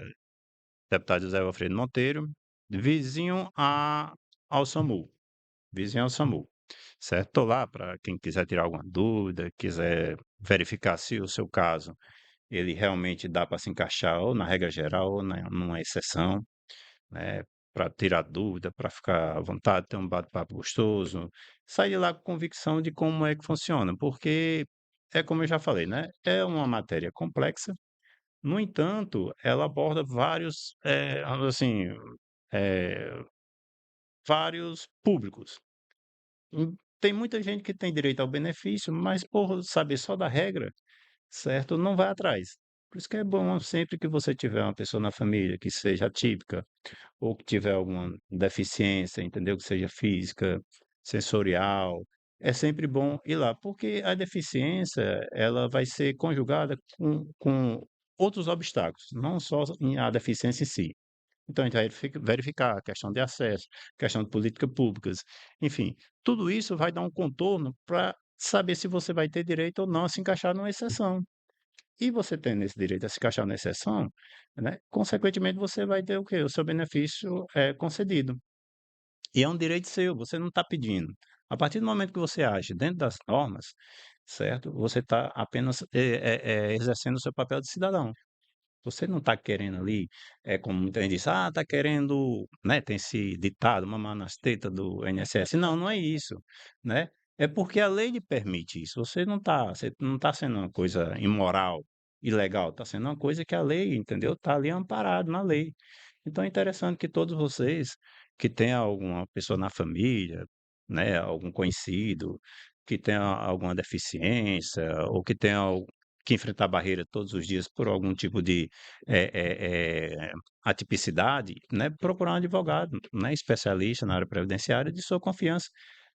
Deputado José Alfredo Monteiro, vizinho ao SAMU, vizinho ao SAMU, certo? Estou lá para quem quiser tirar alguma dúvida, quiser verificar se o seu caso ele realmente dá para se encaixar ou na regra geral ou numa exceção, né? Para tirar dúvida, para ficar à vontade, ter um bate-papo gostoso, sair de lá com convicção de como é que funciona, porque é como eu já falei, né? É uma matéria complexa. No entanto, ela aborda vários, assim, eh, vários públicos. Tem muita gente que tem direito ao benefício, mas por saber só da regra, certo, não vai atrás. Por isso que é bom sempre que você tiver uma pessoa na família que seja atípica ou que tiver alguma deficiência, entendeu? Que seja física, sensorial, é sempre bom ir lá, porque a deficiência, ela vai ser conjugada com outros obstáculos, não só a deficiência em si. Então, a gente vai verificar a questão de acesso, questão de políticas públicas, enfim, tudo isso vai dar um contorno para saber se você vai ter direito ou não a se encaixar numa exceção. E você tendo esse direito a se encaixar na exceção, né, consequentemente você vai ter o quê? O seu benefício é concedido. E é um direito seu, você não está pedindo. A partir do momento que você age dentro das normas, certo? Você está apenas exercendo o seu papel de cidadão. Você não está querendo ali, como muita gente diz, está querendo, né? Tem esse ditado, mamar nas tetas do INSS. Não, não é isso, né? É porque a lei lhe permite isso. Você não está sendo uma coisa imoral, ilegal, está sendo uma coisa que a lei, entendeu? Está ali amparado na lei. Então é interessante que todos vocês que tenham alguma pessoa na família, né, algum conhecido, que tenha alguma deficiência ou que tenha que enfrentar barreira todos os dias por algum tipo de eh eh atipicidade, né, procurar um advogado, né, especialista na área previdenciária de sua confiança,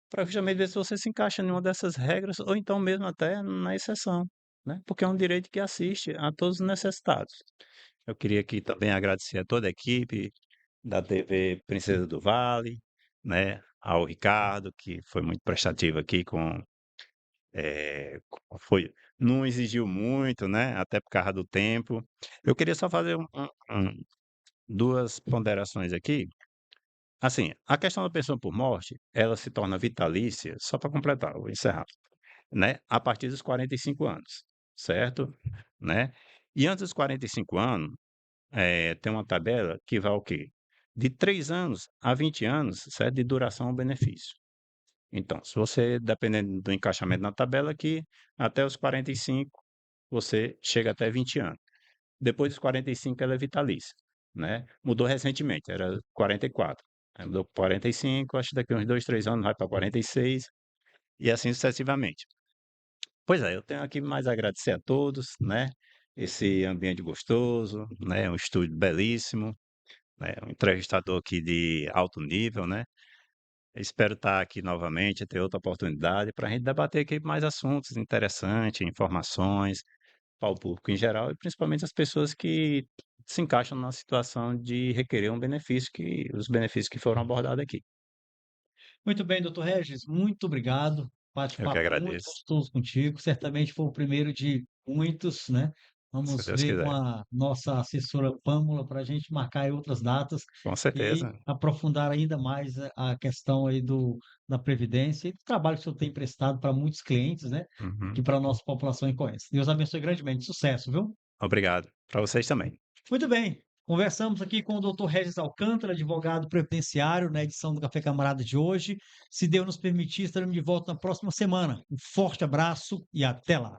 para justamente ver se você se encaixa em uma dessas regras ou então mesmo até na exceção, né, porque é um direito que assiste a todos os necessitados. Eu queria aqui também agradecer a toda a equipe da TV Princesa do Vale, né, ao Ricardo, que foi muito prestativo aqui foi não exigiu muito, né, até por causa do tempo. Eu queria só fazer 2 ponderações aqui. Assim, a questão da pensão por morte, ela se torna vitalícia, só para completar, eu vou encerrar, né, a partir dos 45 anos, certo? Né? E antes dos 45 anos, tem uma tabela que vai o quê? De 3 anos a 20 anos, certo? De duração ao benefício. Então, se você, dependendo do encaixamento na tabela aqui, até os 45, você chega até 20 anos. Depois dos 45, ela é vitalícia, né? Mudou recentemente, era 44. Aí mudou para 45, acho que daqui uns 2, 3 anos vai para 46, e assim sucessivamente. Pois é, eu tenho aqui mais a agradecer a todos, né? Esse ambiente gostoso, né? Um estúdio belíssimo, né? Um entrevistador aqui de alto nível, né? Espero estar aqui novamente, ter outra oportunidade para a gente debater aqui mais assuntos interessantes, informações para o público em geral e principalmente as pessoas que se encaixam na situação de requerer um benefício os benefícios que foram abordados aqui.
Muito bem, doutor Regis, muito obrigado.
Eu que
Bate-papo muito
agradeço.
gostoso contigo. Certamente foi o primeiro de muitos, né?
Se
Vamos
Deus
ver com
quiser.
a nossa assessora Pâmela para a gente marcar aí outras datas
Com
e
certeza.
aprofundar ainda mais a questão aí da Previdência e do trabalho que o senhor tem prestado para muitos clientes, né? Que
Uhum.
para a nossa população conhece. Deus abençoe grandemente. Sucesso, viu?
Obrigado. Para vocês também.
Muito bem. Conversamos aqui com o doutor Regis Alcântara, advogado previdenciário, na edição do Café Camarada de hoje. Se Deus nos permitir, estaremos de volta na próxima semana. Um forte abraço e até lá.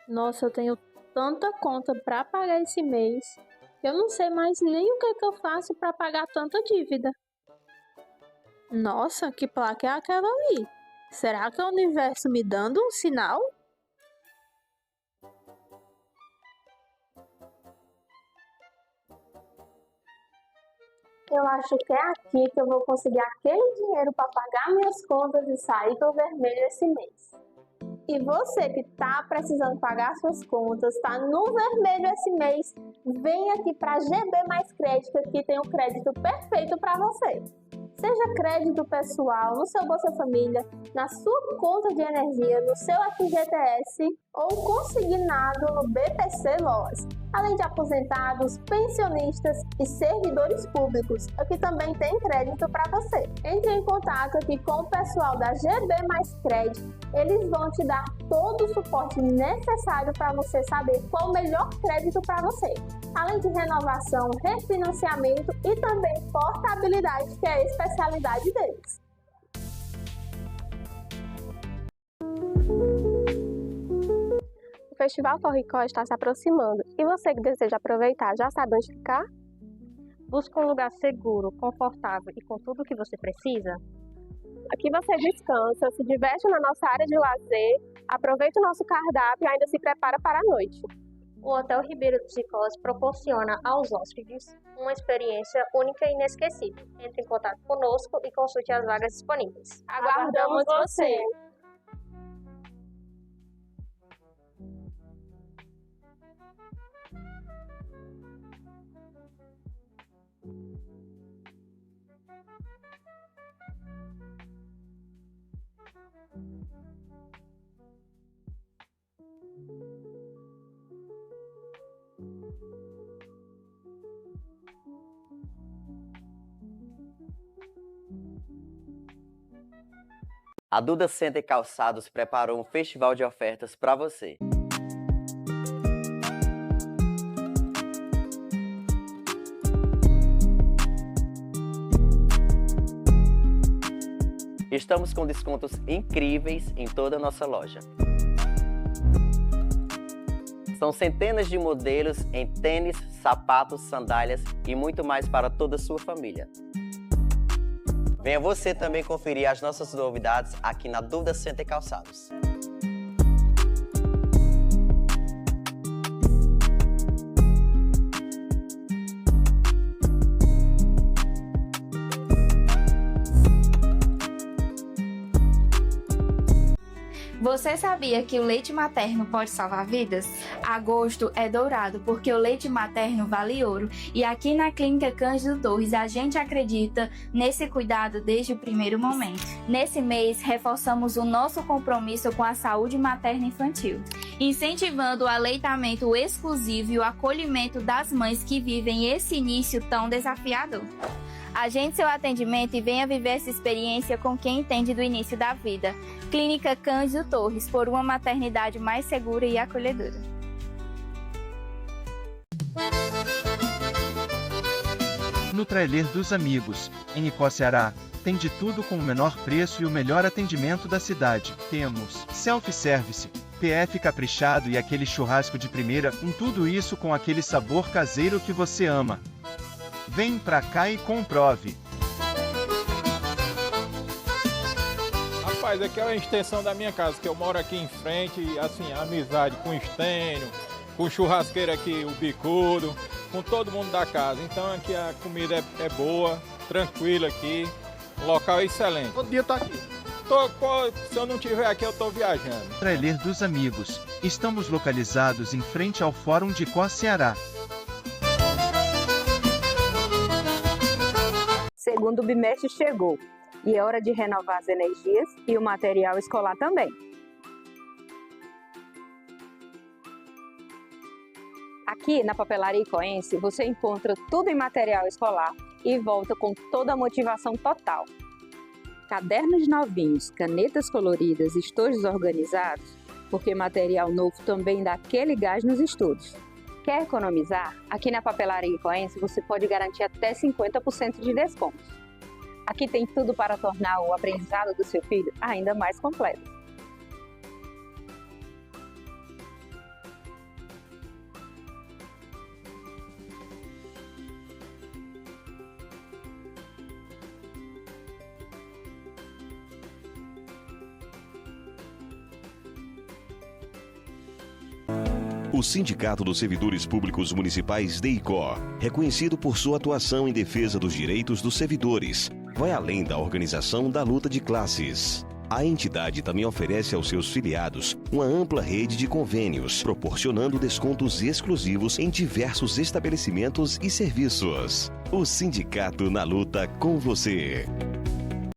Nossa, eu tenho tanta conta para pagar esse mês que eu não sei mais nem o que é que eu faço para pagar tanta dívida. Nossa, que placa é aquela ali? Será que é o universo me dando um sinal? Eu acho que é aqui que eu vou conseguir aquele dinheiro para pagar minhas contas e sair do vermelho esse mês. E você que está precisando pagar suas contas, está no vermelho esse mês, vem aqui para GB Mais Crédito, que tem o crédito perfeito para você. Seja crédito pessoal, no seu Bolsa Família, na sua conta de energia, no seu FGTS ou consignado no BPC Loas. Além de aposentados, pensionistas e servidores públicos, aqui também tem crédito para você. Entre em contato aqui com o pessoal da GB Mais Crédito, eles vão te dar todo o suporte necessário para você saber qual o melhor crédito para você. Além de renovação, refinanciamento e também portabilidade, que é a especialidade deles. O Festival Corricó está se aproximando e você que deseja aproveitar já sabe onde ficar? Busca um lugar seguro, confortável e com tudo o que você precisa? Aqui você descansa, se diverte na nossa área de lazer, aproveita o nosso cardápio e ainda se prepara para a noite. O Hotel Ribeiro dos Ciclós proporciona aos hóspedes uma experiência única e inesquecível. Entre em contato conosco e consulte as vagas disponíveis. Aguardamos você!
A Duda Center Calçados preparou um festival de ofertas para você. Estamos com descontos incríveis em toda a nossa loja. São centenas de modelos em tênis, sapatos, sandálias e muito mais para toda a sua família. Venha você também conferir as nossas novidades aqui na Duda Center Calçados.
Você sabia que o leite materno pode salvar vidas? Agosto é dourado porque o leite materno vale ouro. E aqui na Clínica Cândido Torres a gente acredita nesse cuidado desde o primeiro momento. Nesse mês, reforçamos o nosso compromisso com a saúde materna infantil, incentivando o aleitamento exclusivo e o acolhimento das mães que vivem esse início tão desafiador. Agende seu atendimento e venha viver essa experiência com quem entende do início da vida. Clínica Cândido Torres, por uma maternidade mais segura e acolhedora.
No Trailer dos Amigos, em Icó, Ceará, tem de tudo com o menor preço e o melhor atendimento da cidade. Temos self-service, PF caprichado e aquele churrasco de primeira, tudo isso com aquele sabor caseiro que você ama. Vem pra cá e comprove.
Rapaz, aqui é a extensão da minha casa, que eu moro aqui em frente, e assim, a amizade com o Estênio, com o churrasqueiro aqui, o Bicudo, com todo mundo da casa. Então aqui a comida é boa, tranquila aqui, o local é excelente.
Todo dia eu tô aqui.
Se eu não estiver aqui, eu tô viajando.
Trailer dos Amigos. Estamos localizados em frente ao Fórum de Icó, Ceará.
Segundo bimestre chegou e é hora de renovar as energias e o material escolar também. Aqui na Papelaria Icoense você encontra tudo em material escolar e volta com toda a motivação total. Cadernos novinhos, canetas coloridas, estojos organizados, porque material novo também dá aquele gás nos estudos. Quer economizar? Aqui na Papelaria Icoense você pode garantir até 50% de desconto. Aqui tem tudo para tornar o aprendizado do seu filho ainda mais completo.
O Sindicato dos Servidores Públicos Municipais DEICO, reconhecido por sua atuação em defesa dos direitos dos servidores, vai além da organização da luta de classes. A entidade também oferece aos seus filiados uma ampla rede de convênios, proporcionando descontos exclusivos em diversos estabelecimentos e serviços. O sindicato na luta com você.